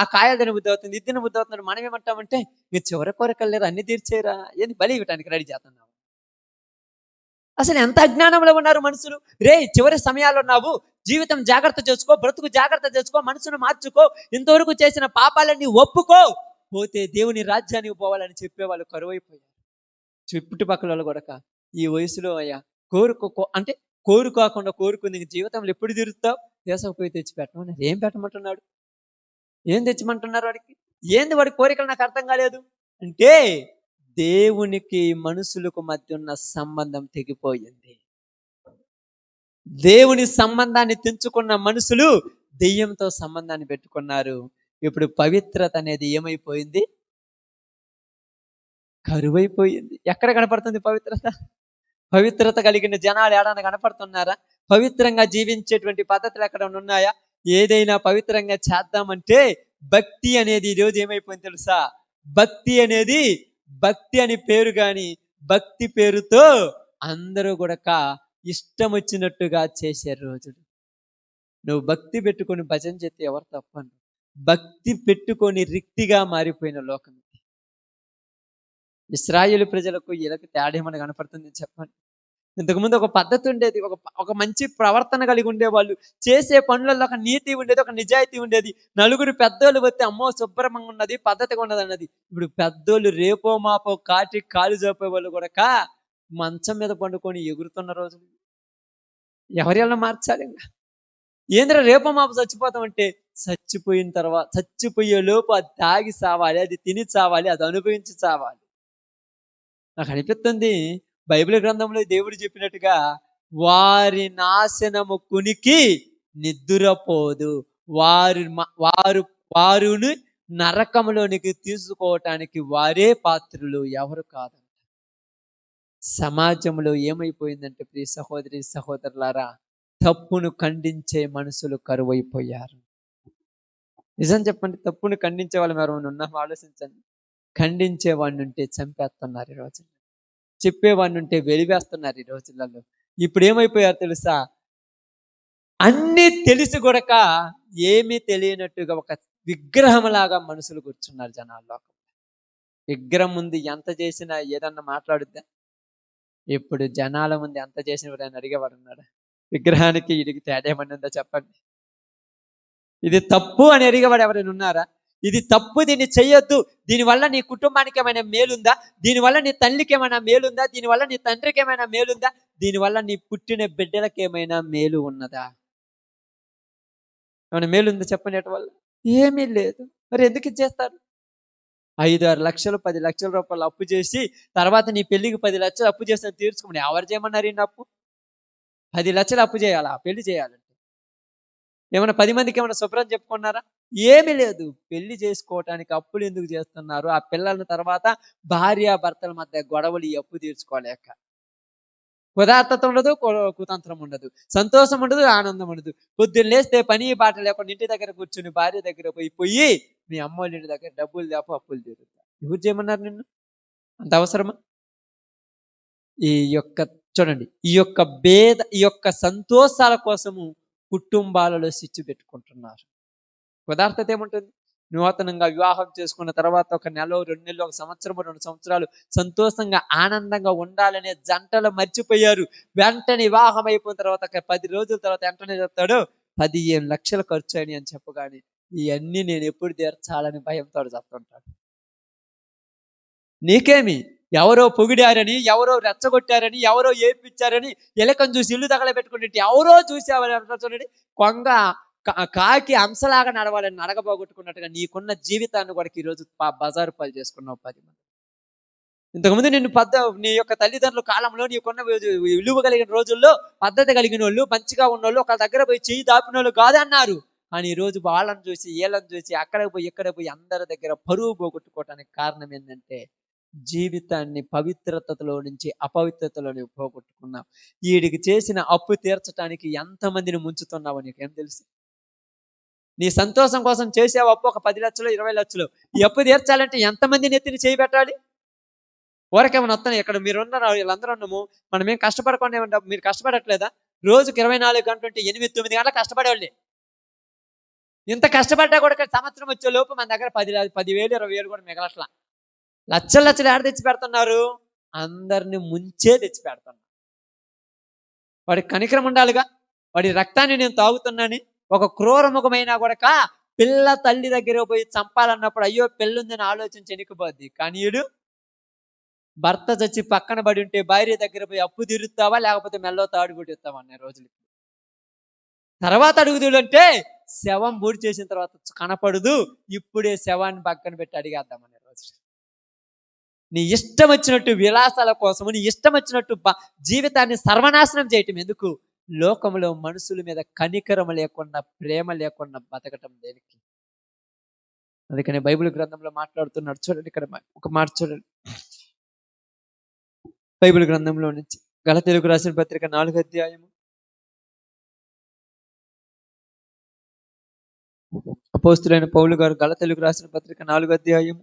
ఆ కాయలు తినబుద్ధి అవుతుంది, ఇది తినబుద్ధి అవుతుంది. మనం ఏమంటామంటే, మీరు చివరి కోరికలు లేరు అన్ని తీర్చేయరా, ఏంది బలి ఇవ్వటానికి రెడీ చేస్తున్నావు. అసలు ఎంత అజ్ఞానంలో ఉన్నారు మనుషులు. చివరి సమయాల్లో ఉన్నావు, జీవితం జాగ్రత్త చేసుకో, బ్రతుకు జాగ్రత్త చేసుకో, మనసును మార్చుకో, ఇంతవరకు చేసిన పాపాలన్నీ ఒప్పుకో, పోతే దేవుని రాజ్యానికి పోవాలని చెప్పేవాళ్ళు కరువైపోయారు. చుట్టుపక్కల వాళ్ళు కూడా ఈ వయసులో అయ్యా అంటే కోరుకోకుండా కోరుకుంది జీవితంలో ఎప్పుడు తీరుస్తావు, దేశపోయి తెచ్చి పెట్టమన్నారు. ఏం పెట్టమంటున్నాడు, ఏం తెచ్చమంటున్నారు వాడికి, ఏంది వాడి కోరికలు నాకు అర్థం కాలేదు. అంటే దేవునికి మనుషులకు మధ్య ఉన్న సంబంధం తెగిపోయింది. దేవుని సంబంధాన్ని తెంచుకున్న మనుషులు దెయ్యంతో సంబంధాన్ని పెట్టుకున్నారు. ఇప్పుడు పవిత్రత అనేది ఏమైపోయింది, కరువైపోయింది. ఎక్కడ కనపడుతుంది పవిత్రత? పవిత్రత కలిగిన జనాలు ఏడాది కనపడుతున్నారా? పవిత్రంగా జీవించేటువంటి పద్ధతులు ఎక్కడ ఉన్నాయా? ఏదైనా పవిత్రంగా చేద్దామంటే భక్తి అనేది ఈరోజు ఏమైపోయింది తెలుసా? భక్తి అని పేరు గాని, భక్తి పేరుతో అందరూ కూడా ఇష్టం వచ్చినట్టుగా చేసే రోజులు. నువ్వు భక్తి పెట్టుకొని భజన చేస్తే ఎవరు తప్పను, భక్తి పెట్టుకొని రిక్తిగా మారిపోయిన లోకం. ఇశ్రాయేలు ప్రజలకు వీళ్ళకి తేడా ఏమని కనపడుతుంది చెప్పండి. ఇంతకుముందు ఒక పద్ధతి ఉండేది, ఒక మంచి ప్రవర్తన కలిగి ఉండేవాళ్ళు, చేసే పనులలో ఒక నీతి ఉండేది, ఒక నిజాయితీ ఉండేది. నలుగురు పెద్దోళ్ళు వస్తే అమ్మో శుభ్రంగా ఉన్నది, పద్ధతిగా ఉన్నది అన్నది. ఇప్పుడు పెద్దోళ్ళు రేపో మాపో కాటి కాలు చూపే వాళ్ళు కూడా మంచం మీద పండుకొని ఎగురుతున్న రోజులు. ఎవరెలా మార్చాలి? ఏంద్ర రేపో మాపో చచ్చిపోతామంటే, చచ్చిపోయిన తర్వాత చచ్చిపోయే లోపు అది తాగి చావాలి, అది తిని చావాలి, అది అనుభవించి చావాలి. నాకు అనిపిస్తుంది బైబిల్ గ్రంథంలో దేవుడు చెప్పినట్టుగా, వారి నాశనము కునికి నిద్రపోదు, వారుని నరకములోనికి తీసుకోవటానికి వారే పాత్రులు, ఎవరు కాదు. సమాజంలో ఏమైపోయిందంటే ప్రియ సహోదరి సహోదరులారా, తప్పును ఖండించే మనుషులు కరువైపోయారు. నిజం చెప్పండి, తప్పును ఖండించే వాళ్ళు ఎవరైనా ఉన్నామో ఆలోచించండి. ఖండించేవాడిని ఉంటే చంపేస్తున్నారు ఈ రోజు, చెప్పేవాడిని ఉంటే వెలివేస్తున్నారు ఈ రోజులలో. ఇప్పుడు ఏమైపోయారు తెలుసా? అన్నీ తెలిసి కూడా ఏమీ తెలియనట్టుగా ఒక విగ్రహంలాగా మనుషులు కూర్చున్నారు జనాల్లో. విగ్రహం ముందు ఎంత చేసినా ఏదన్నా మాట్లాడుద్దా? ఇప్పుడు జనాల ముందు ఎంత చేసిన ఎవరైనా అడిగేవాడు ఉన్నాడా? విగ్రహానికి ఇడికి తేడా ఏమన్నా ఉందా చెప్పండి? ఇది తప్పు అని అడిగేవాడు ఎవరైనా ఉన్నారా? ఇది తప్పు, దీన్ని చెయ్యొద్దు, దీనివల్ల నీ కుటుంబానికి ఏమైనా మేలుందా, దీనివల్ల నీ తల్లికి ఏమైనా మేలుందా, దీనివల్ల నీ తండ్రికి ఏమైనా మేలుందా, దీనివల్ల నీ పుట్టిన బిడ్డలకు ఏమైనా మేలు ఉన్నదా? ఏమైనా మేలుందా చెప్పండి? ఎటు వల్ల ఏమీ లేదు. మరి ఎందుకు ఇచ్చేస్తారు? 5-6 లక్షలు 10 లక్షల రూపాయలు అప్పు చేసి తర్వాత నీ పెళ్లికి 10 లక్షలు అప్పు చేస్తే తీర్చుకోమని ఎవరు చేయమన్నారు? ఈ అప్పు 10 లక్షలు అప్పు చేయాలా పెళ్లి చేయాలంటే? ఏమైనా 10 మందికి ఏమైనా శుభ్రం చెప్పుకున్నారా? ఏమీ లేదు. పెళ్లి చేసుకోవటానికి అప్పులు ఎందుకు చేస్తున్నారు? ఆ పిల్లల తర్వాత భార్యాభర్తల మధ్య గొడవలు, ఈ అప్పు తీర్చుకోలేక. ఉదాత్తత ఉండదు, కుతంత్రం ఉండదు, సంతోషం ఉండదు, ఆనందం ఉండదు. పొద్దున్న లేస్తే పని బాట లేకుండా ఇంటి దగ్గర కూర్చుని భార్య దగ్గర పోయి మీ అమ్మోళ్ళ ఇంటి దగ్గర డబ్బులు లేప అప్పులు తీరుతా. ఎవరు చేయమన్నారు నిన్ను? అంత అవసరమా? చూడండి, ఈ యొక్క సంతోషాల కోసము కుటుంబాలలో సిచ్చు పెట్టుకుంటున్నారు. ఉదార్థత ఏముంటుంది? నూతనంగా వివాహం చేసుకున్న తర్వాత 1 నెల 2 నెలలు 1 సంవత్సరం 2 సంవత్సరాలు సంతోషంగా ఆనందంగా ఉండాలనే జంటలు మర్చిపోయారు. వెంటనే వివాహం అయిపోయిన తర్వాత 10 రోజుల తర్వాత వెంటనే చెప్తాడు 15 లక్షలు ఖర్చు అయినాయి అని చెప్పగానే ఇవన్నీ నేను ఎప్పుడు తీర్చాలని భయంతో చెప్తుంటాడు. నీకేమి? ఎవరో పొగిడారని, ఎవరో రెచ్చగొట్టారని, ఎవరో ఏడ్పించారని, ఎలకను చూసి ఇల్లు తగలబెట్టుకుంటే ఎవరో చూసావని చూడండి. కొంగ కాకి అంశలాగా నడవాలని నడగబోగొట్టుకున్నట్టుగా నీకున్న జీవితాన్ని కూడా ఈరోజు బజారు పాలు చేసుకున్నావు 10 మంది. ఇంతకుముందు నీ యొక్క తల్లిదండ్రుల కాలంలో నీకున్న విలువ కలిగిన రోజుల్లో పద్ధతి కలిగిన వాళ్ళు, మంచిగా ఉన్నోళ్ళు, ఒక దగ్గర పోయి చెయ్యి దాపిన వాళ్ళు కాదన్నారు. కానీ ఈ రోజు వాళ్ళని చూసి వీళ్ళని చూసి అక్కడికి పోయి ఇక్కడ పోయి అందరి దగ్గర పరువు పోగొట్టుకోవటానికి కారణం ఏంటంటే జీవితాన్ని పవిత్రతలో నుంచి అపవిత్రతలోని పోగొట్టుకున్నావు. వీడికి చేసిన అప్పు తీర్చడానికి ఎంతమందిని ముంచుతున్నావో నీకేం తెలుసు? నీ సంతోషం కోసం చేసావు అప్పు, ఒక 10 లక్షలు 20 లక్షలు. ఈ అప్పు తీర్చాలంటే ఎంతమంది నెత్తిని చేయి పెట్టాలి? ఊరకేమైనా వస్తాను ఇక్కడ మీరు ఉన్నారు, వీళ్ళందరూ ఉన్నాము, మనం ఏం కష్టపడకుండా ఏమంటాం? మీరు కష్టపడట్లేదా? రోజుకి 24 గంటలు ఉంటే 8-9 గంటలు కష్టపడేవాళ్ళే. ఇంత కష్టపడ్డా కూడా సంవత్సరం వచ్చే లోపు మన దగ్గర 10,000 20,000 కూడా మిగలట్లా. లక్షలు లక్షలు ఏడ తెచ్చి పెడుతున్నారు? అందరిని ముంచే తెచ్చి పెడుతున్నారు. వాడికి కనికరం ఉండాలిగా. వాడి రక్తాన్ని నేను తాగుతున్నాని ఒక క్రూరముఖమైనా కూడా పిల్ల తల్లి దగ్గర పోయి చంపాలన్నప్పుడు అయ్యో పెళ్ళుందని ఆలోచన చెనికిపోద్ది. కానీ వీడు భర్త చచ్చి పక్కన పడి ఉంటే భార్య దగ్గర పోయి అప్పు తీరుస్తావా లేకపోతే మెల్లో తాడు కొట్టిస్తావా అనే రోజులు. తర్వాత అడుగుదుడు అంటే శవం బూడి చేసిన తర్వాత కనపడదు, ఇప్పుడే శవాన్ని పక్కన పెట్టి అడిగేద్దామనే రోజు. నీ ఇష్టం వచ్చినట్టు విలాసాల కోసము, నీ ఇష్టం వచ్చినట్టు జీవితాన్ని సర్వనాశనం చేయటం ఎందుకు? లోకంలో మనుషుల మీద కనికరం లేకుండా, ప్రేమ లేకుండా బతకటం దేనికి? అందుకనే బైబిల్ గ్రంథంలో మాట్లాడుతున్నాడు చూడండి. ఇక్కడ ఒక మాట చూడండి, బైబిల్ గ్రంథంలో నుంచి గలతీయులకు రాసిన పత్రిక 4వ అధ్యాయము. అపోస్తులైన పౌలు గారు గలతీయులకు రాసిన పత్రిక 4వ అధ్యాయము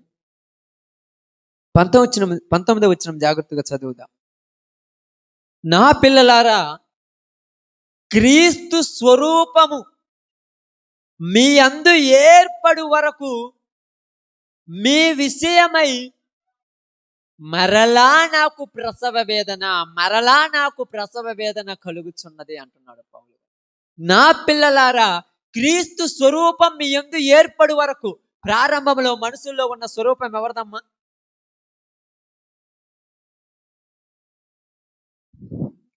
19వ వచనం జాగ్రత్తగా చదువుదాం. నా పిల్లలారా, క్రీస్తు స్వరూపము మీ అందు ఏర్పడు వరకు మీ విషయమై మరలా నాకు ప్రసవ వేదన కలుగుచున్నది అంటున్నాడు పౌలు. నా పిల్లలారా, క్రీస్తు స్వరూపం మీ యందు ఏర్పడు వరకు. ప్రారంభంలో మనుషుల్లో ఉన్న స్వరూపం ఎవరిదమ్మా?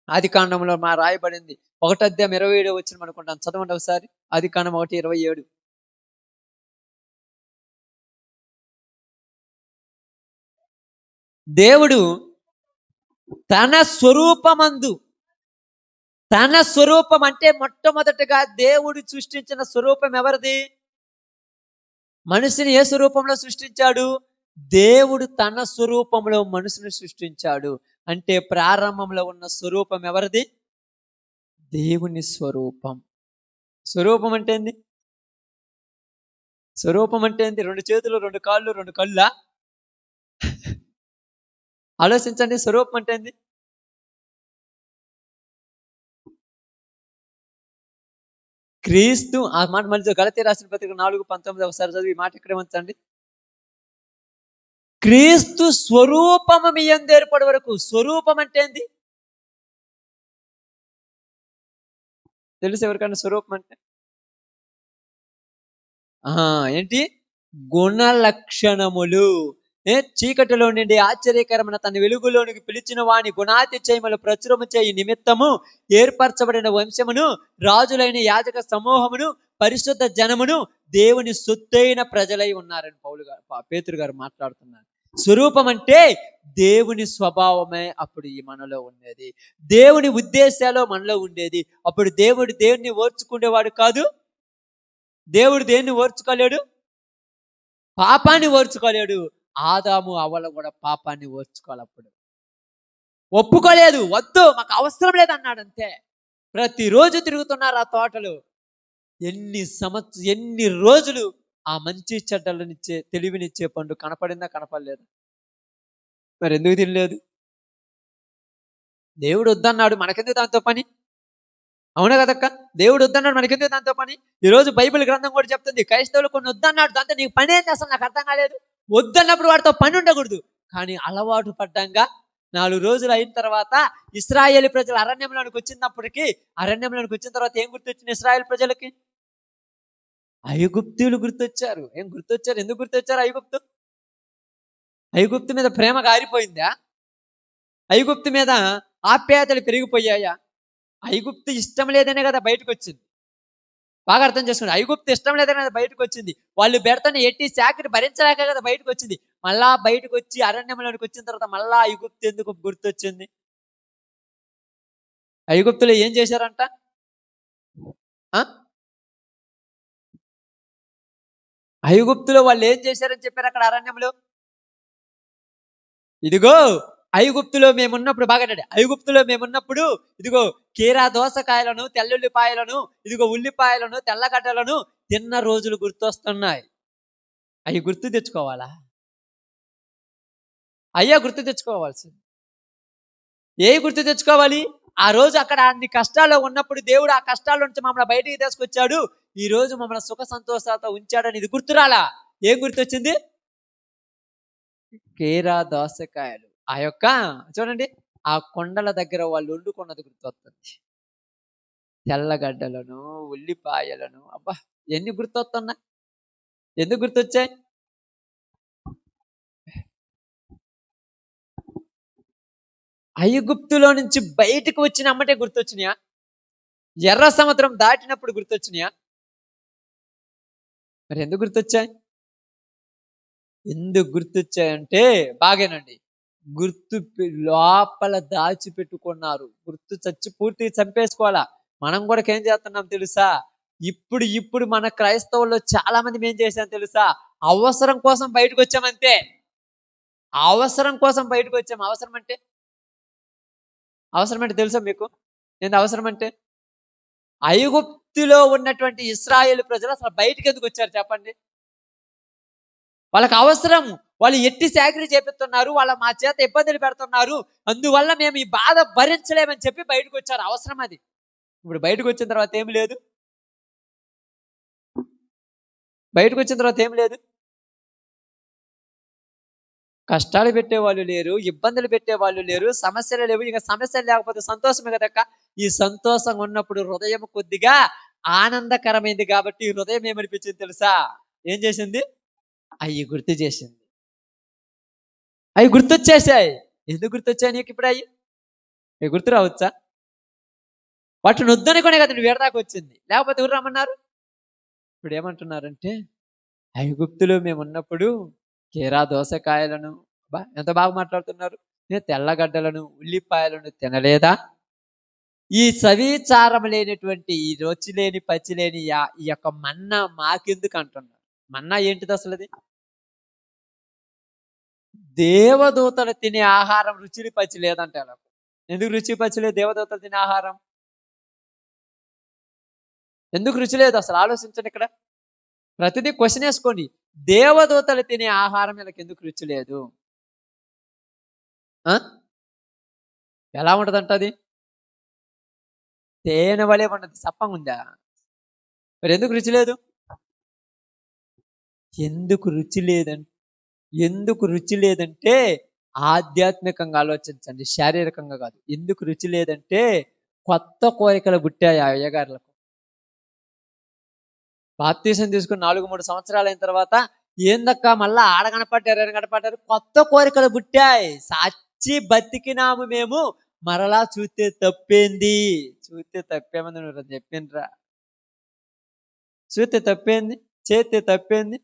ఆదికాండంలో రాయబడింది 1:27 వచ్చిన అనుకుంటాను, చదవండి ఒకసారి. ఆదికాండం 1:27. దేవుడు తన స్వరూపం అంటే మొట్టమొదటిగా దేవుడు సృష్టించిన స్వరూపం ఎవరిది? మనిషిని ఏ స్వరూపంలో సృష్టించాడు? దేవుడు తన స్వరూపంలో మనిషిని సృష్టించాడు. అంటే ప్రారంభంలో ఉన్న స్వరూపం ఎవరిది? దేవుని స్వరూపం. స్వరూపం అంటే ఏంది? స్వరూపం అంటే ఏంది? 2 చేతులు, 2 కాళ్ళు, 2 కళ్ళా? ఆలోచించండి. స్వరూపం అంటే ఏంది? క్రీస్తు, ఆ మాట మళ్ళీ గలతీయులకు రాసిన పత్రిక 4:19 ఒకసారి చదివి ఈ మాట ఇక్కడే ఉంచండి. క్రీస్తు స్వరూపము మీ యందు ఏర్పడే వరకు. స్వరూపం అంటే ఏంది? తెలుసు ఎవరికన్నా స్వరూపం అంటే? ఏంటి? గుణ లక్షణములు. చీకటిలో నుండి ఆశ్చర్యకరమైన తన వెలుగులోనికి పిలిచిన వాని గుణాతిశయములు ప్రచురము చేయి నిమిత్తము ఏర్పరచబడిన వంశమును, రాజులైన యాజక సమూహమును, పరిశుద్ధ జనమును, దేవుని సొత్తైన ప్రజలై ఉన్నారని పేతురు గారు మాట్లాడుతున్నారు. స్వరూపం అంటే దేవుని స్వభావమే అప్పుడు ఈ మనలో ఉండేది, దేవుని ఉద్దేశాలు మనలో ఉండేది. అప్పుడు దేవుడు దేన్ని ఓర్చుకునేవాడు కాదు. దేవుడు దేన్ని ఓర్చుకోలేడు? పాపాన్ని ఓర్చుకోలేడు. ఆదాము అవ్వలు కూడా పాపాన్ని ఓర్చుకోవాలి. అప్పుడు ఒప్పుకోలేదు, వద్దు మాకు అవసరం లేదన్నాడు. అంతే. ప్రతిరోజు తిరుగుతున్నారు ఆ తోటలు. ఎన్ని రోజులు ఆ మంచి చెడ్డలనిచ్చే తెలివినిచ్చే పండు కనపడిందా? కనపడలేదు. మరి ఎందుకు తినలేదు? దేవుడు వద్దన్నాడు, మనకెందుకు దాంతో పని? అవునా కదక్క? దేవుడు వద్దన్నాడు, మనకెందుకు దాంతో పని? ఈరోజు బైబిల్ గ్రంథం కూడా చెప్తుంది, క్రైస్తవులు కొన్ని వద్దన్నాడు, దాంతో నీకు పని ఏంటి అసలు నాకు అర్థం కాలేదు. వద్దన్నప్పుడు వాడితో పని ఉండకూడదు. కానీ అలవాటు పడ్డంగా 4 రోజులు అయిన తర్వాత ఇశ్రాయేలు ప్రజలు అరణ్యంలోనికి వచ్చిన తర్వాత ఏం గుర్తొచ్చింది ఇశ్రాయేలు ప్రజలకి? ఐగుప్తీయులు గుర్తొచ్చారు. ఏం గుర్తొచ్చారు? ఎందుకు గుర్తొచ్చారు? ఐగుప్తు మీద ప్రేమ కారిపోయిందా? ఐగుప్తు మీద ఆప్యాయతలు పెరిగిపోయాయా? ఐగుప్తు ఇష్టం లేదనే కదా బయటకు వచ్చింది. బాగా అర్థం చేసుకోండి. ఐగుప్తు ఇష్టం లేదనే కదా బయటకు వచ్చింది. వాళ్ళు పెడతాను ఎట్టి శాఖని భరించలేక కదా బయటకు వచ్చింది. మళ్ళా బయటకు వచ్చి అరణ్యంలోనికి వచ్చిన తర్వాత మళ్ళా ఐగుప్తు ఎందుకు గుర్తొచ్చింది? ఐగుప్తులో ఏం చేశారంట? ఐగుప్తులో వాళ్ళు ఏం చేశారని చెప్పారు అక్కడ అరణ్యంలో? ఇదిగో ఐగుప్తులో మేమున్నప్పుడు, బాగా ఐగుప్తులో మేమున్నప్పుడు ఇదిగో కీరా దోసకాయలను, తెల్లుల్లిపాయలను, ఇదిగో ఉల్లిపాయలను, తెల్లగడ్డలను తిన్న రోజులు గుర్తొస్తున్నాయి. అవి గుర్తు తెచ్చుకోవాలా? అయ్యా గుర్తు తెచ్చుకోవాల్సింది. ఏ గుర్తు తెచ్చుకోవాలి? ఆ రోజు అక్కడ అన్ని కష్టాల్లో ఉన్నప్పుడు దేవుడు ఆ కష్టాల నుంచి మమ్మల్ని బయటికి తీసుకొచ్చాడు, ఈ రోజు మమ్మల్ని సుఖ సంతోషాలతో ఉంచాడని ఇది గుర్తురాలా. ఏం గుర్తొచ్చింది? కేరా దోసకాయలు. ఆ యొక్క చూడండి, ఆ కొండల దగ్గర వాళ్ళు వండుకున్నది గుర్తొస్తుంది. తెల్లగడ్డలను, ఉల్లిపాయలను, అబ్బా ఎన్ని గుర్తొస్తున్నా. ఎందుకు గుర్తొచ్చాయి? ఐగుప్తులో నుంచి బయటకు వచ్చిన అమ్మటే గుర్తొచ్చినాయా? ఎర్ర సముద్రం దాటినప్పుడు గుర్తొచ్చినాయా? మరి ఎందుకు గుర్తొచ్చాయి? ఎందుకు గుర్తొచ్చాయంటే బాగేనండి, లోపల దాచిపెట్టుకున్నారు. గుర్తు పూర్తిగా చంపేసుకోవాలా. మనం కూడా ఏం చేస్తున్నాం తెలుసా? ఇప్పుడు మన క్రైస్తవుల్లో చాలా మంది ఏం చేశాం తెలుసా? అవసరం కోసం బయటకు వచ్చామంతే. అవసరం కోసం బయటకు వచ్చాం. అవసరం అంటే తెలుసా మీకు? ఏంది అవసరం అంటే? ఐగుప్తులో ఉన్నటువంటి ఇశ్రాయేలు ప్రజలు అసలు బయటకు ఎందుకు వచ్చారు చెప్పండి? వాళ్ళకి అవసరం. వాళ్ళు ఎట్టి చాకిరీ చేపిస్తున్నారు, వాళ్ళ మా చేత ఇబ్బందులు పెడుతున్నారు, అందువల్ల మేము ఈ బాధ భరించలేమని చెప్పి బయటకు వచ్చారు. అవసరం అది. ఇప్పుడు బయటకు వచ్చిన తర్వాత ఏమి లేదు. కష్టాలు పెట్టేవాళ్ళు లేరు, ఇబ్బందులు పెట్టేవాళ్ళు లేరు, సమస్యలు లేవు. ఇక సమస్యలు లేకపోతే సంతోషమే కదక్క. ఈ సంతోషంగా ఉన్నప్పుడు హృదయం కొద్దిగా ఆనందకరమైంది కాబట్టి హృదయం ఏమనిపించింది తెలుసా? ఏం చేసింది? అవి గుర్తు చేసింది. అవి గుర్తొచ్చేసాయి. ఎందుకు గుర్తొచ్చాయి నీకు ఇప్పుడు? అవి గుర్తు రావచ్చా? వాటిని వద్దనుకునే కదా నువ్వు ఏడదాకా వచ్చింది, లేకపోతే ఎవరు రమ్మన్నారు? ఇప్పుడు ఏమంటున్నారంటే, ఐగుప్తులో మేము ఉన్నప్పుడు కేరా దోసకాయలను, ఎంత బాగా మాట్లాడుతున్నారు, నేను తెల్లగడ్డలను ఉల్లిపాయలను తినలేదా? ఈ సవిచారం లేనటువంటి, ఈ రుచి లేని పచ్చి లేని ఈ యొక్క మన్నా మాకెందుకు అంటున్నారు. మన్నా ఏంటిది అసలు? అది దేవదూతలు తినే ఆహారం. రుచి పచ్చి లేదంటే అలా. ఎందుకు రుచి పచ్చి లేదు దేవదూతలు తినే ఆహారం? ఎందుకు రుచి లేదు అసలు? ఆలోచించండి. ఇక్కడ ప్రతిదీ క్వశ్చన్ వేసుకోండి. దేవదూతలు తినే ఆహారం వీళ్ళకి ఎందుకు రుచి లేదు? ఎలా ఉంటదంట అది? తేనె వలె ఉన్నది. సప్పంగా ఉందా? మరి ఎందుకు రుచి లేదు? ఎందుకు రుచి లేదంటే ఆధ్యాత్మికంగా ఆలోచించండి, శారీరకంగా కాదు. ఎందుకు రుచి లేదంటే కొత్త కోరికలు పుట్టాయి ఆ అయ్యగారులకు. బాప్తీసం తీసుకుని 4-3 సంవత్సరాలు అయిన తర్వాత ఏందక్క మళ్ళా ఆడ కనపడ్డారు, కొత్త కోరికలు పుట్టాయి. సాచి బతికినాము మేము, మరలా చూస్తే తప్పేంది? చూస్తే తప్పేమంది నువ్వు చెప్పిండ్రా. చూస్తే తప్పేంది, చేస్తే తప్పేంది?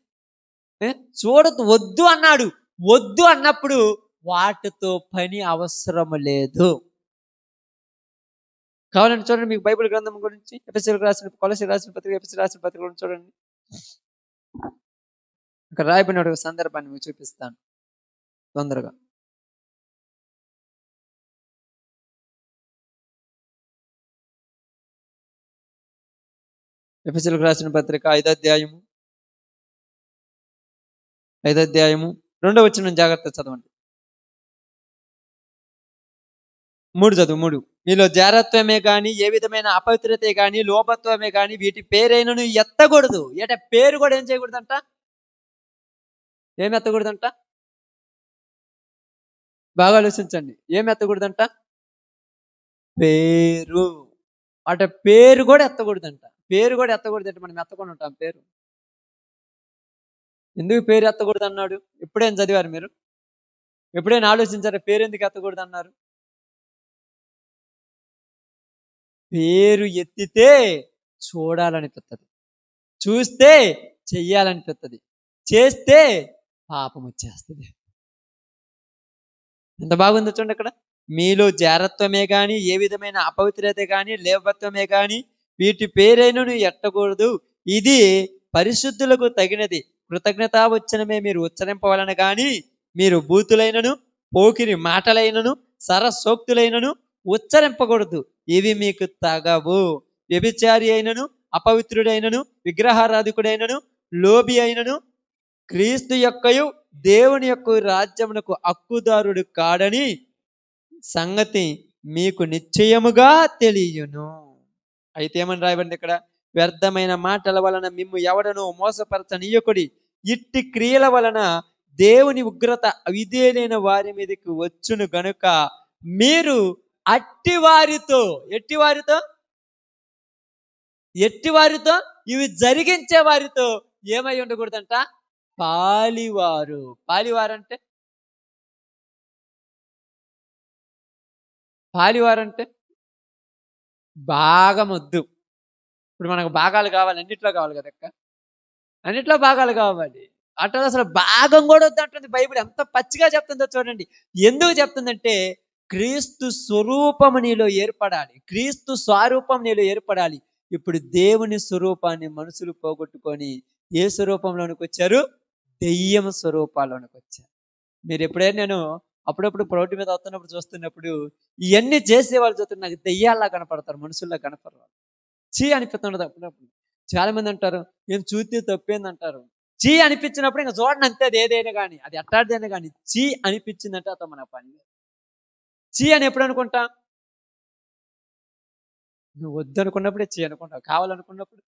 చూడదు, వద్దు అన్నాడు. వద్దు అన్నప్పుడు వాటితో పని అవసరం లేదు. కావాలంటే చూడండి, మీకు బైబిల్ గ్రంథం గురించి కొలస్సీలకు రాసిన పత్రిక, ఎఫెసీయులకు రాసిన పత్రిక గురించి చూడండి. ఇక్కడ రాయబడిన సందర్భాన్ని మీకు చూపిస్తాను తొందరగా. ఎఫెసీయులకు రాసిన పత్రిక 5వ అధ్యాయము 2వ వచనం జాగ్రత్త చదవండి. 3 చదువు. 3 మీలో జారత్వమే గాని, ఏ విధమైన అపవిత్రతే గాని, లోపత్వమే గాని వీటి పేరైనను ఎత్తకూడదు. పేరు కూడా ఏం చేయకూడదంట? ఏమి ఎత్తకూడదంట? బాగా ఆలోచించండి. ఏమి ఎత్తకూడదంట? పేరు. పేరు కూడా ఎత్తకూడదంట. పేరు కూడా ఎత్తకూడదంటే మనం ఎత్తకుండా ఉంటాం పేరు. ఎందుకు పేరు ఎత్తకూడదు అన్నాడు? ఎప్పుడైనా చదివారు మీరు? ఎప్పుడైనా ఆలోచించారా పేరు ఎందుకు ఎత్తకూడదు అన్నారు? పేరు ఎత్తితే చూడాలనిపిస్తుంది, చూస్తే చెయ్యాలనిపిస్తుంది, చేస్తే పాపం వచ్చేస్తుంది. ఎంత బాగుందో చూడండి అక్కడ. మీలో జారత్వమే గాని, ఏ విధమైన అపవిత్రత గాని, లేవత్వమే గాని వీటి పేరైనను ఎట్టకూడదు. ఇది పరిశుద్ధులకు తగినది. కృతజ్ఞతావచనమే మీరు ఉచ్చరింపవలన గాని, మీరు బూతులైనను, పోకిరి మాటలైనను, సరసోక్తులైనను ఉచ్చరింపకూడదు. ఇవి మీకు తగవు. వ్యభిచారి అయినను, అపవిత్రుడైనను, విగ్రహారాధికుడైనను, లోబి అయినను, క్రీస్తు యొక్కయు దేవుని యొక్క రాజ్యమునకు హక్కుదారుడు కాడని సంగతి మీకు నిశ్చయముగా తెలియను. అయితే ఏమని రాయబడింది ఇక్కడ? వ్యర్థమైన మాటల వలన మిమ్ము ఎవడను మోసపరచనీయకుడి. ఇట్టి క్రియల వలన దేవుని ఉగ్రత అవిధేయులైన వారి మీదకి వచ్చును గనుక మీరు ఎట్టి వారితో ఇవి జరిగించే వారితో ఏమై ఉండకూడదంట? పాలివారు అంటే భాగం వద్దు. ఇప్పుడు మనకు భాగాలు కావాలి, అన్నిట్లో కావాలి కదక్క, అన్నిట్లో భాగాలు కావాలి. అట్లా అసలు భాగం కూడా వద్దు అంటుంది బైబిల్. ఎంత పచ్చిగా చెప్తుందో చూడండి. ఎందుకు చెప్తుందంటే క్రీస్తు స్వరూపము నీలో ఏర్పడాలి, క్రీస్తు స్వరూపం నీలో ఏర్పడాలి. ఇప్పుడు దేవుని స్వరూపాన్ని మనుషులు పోగొట్టుకొని ఏ స్వరూపంలోనికి వచ్చారు? దెయ్యం స్వరూపాల్లోనికి వచ్చారు. మీరు ఎప్పుడైనా నేను అప్పుడప్పుడు రోడ్డు మీద వస్తున్నప్పుడు చూస్తున్నప్పుడు ఇవన్నీ చేసేవాళ్ళు చూస్తున్నారు, నాకు దెయ్యాల్లా కనపడతారు, మనుషుల్లా కనపడరు. చీ అనిపిస్తుండదు అప్పుడప్పుడు. చాలా మంది అంటారు ఏం చూస్తే తప్పేందంటారు. చీ అనిపించినప్పుడు ఇంకా చూడండి అంతే, అది ఏదైనా కానీ, అది ఎట్టాడిదైనా కానీ చీ అనిపించిందంటే అతను మన పని. చీ అని ఎప్పుడు అనుకుంటా? నువ్వు వద్దనుకున్నప్పుడే చీ అనుకుంటావు, కావాలనుకున్నప్పుడు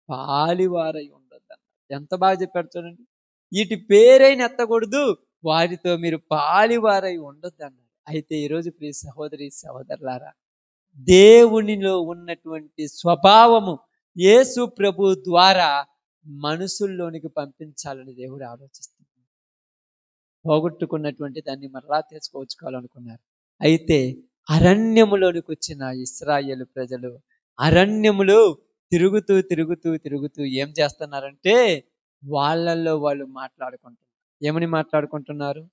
పాలివారై ఉండొద్దు అన్న. ఎంత బాగా చెప్పాడు చూడండి. వీటి పేరైన ఎత్తకూడదు, వారితో మీరు పాలివారై ఉండొద్దు అన్నారు. అయితే ఈరోజు ప్రియ సహోదరి సహోదరులారా, దేవునిలో ఉన్నటువంటి స్వభావము యేసు ప్రభు ద్వారా మనుషుల్లోనికి పంపించాలని దేవుడు ఆలోచిస్తున్నాడు. పోగొట్టుకున్నటువంటి దాన్ని మరలా తీసుకోవచ్చుకోవాలనుకున్నారు. అయితే అరణ్యములోనికి వచ్చిన ఇశ్రాయేలు ప్రజలు అరణ్యములో తిరుగుతూ తిరుగుతూ తిరుగుతూ ఏం చేస్తున్నారంటే వాళ్ళల్లో వాళ్ళు మాట్లాడుకుంటున్నారు. ఏమని మాట్లాడుకుంటున్నారు?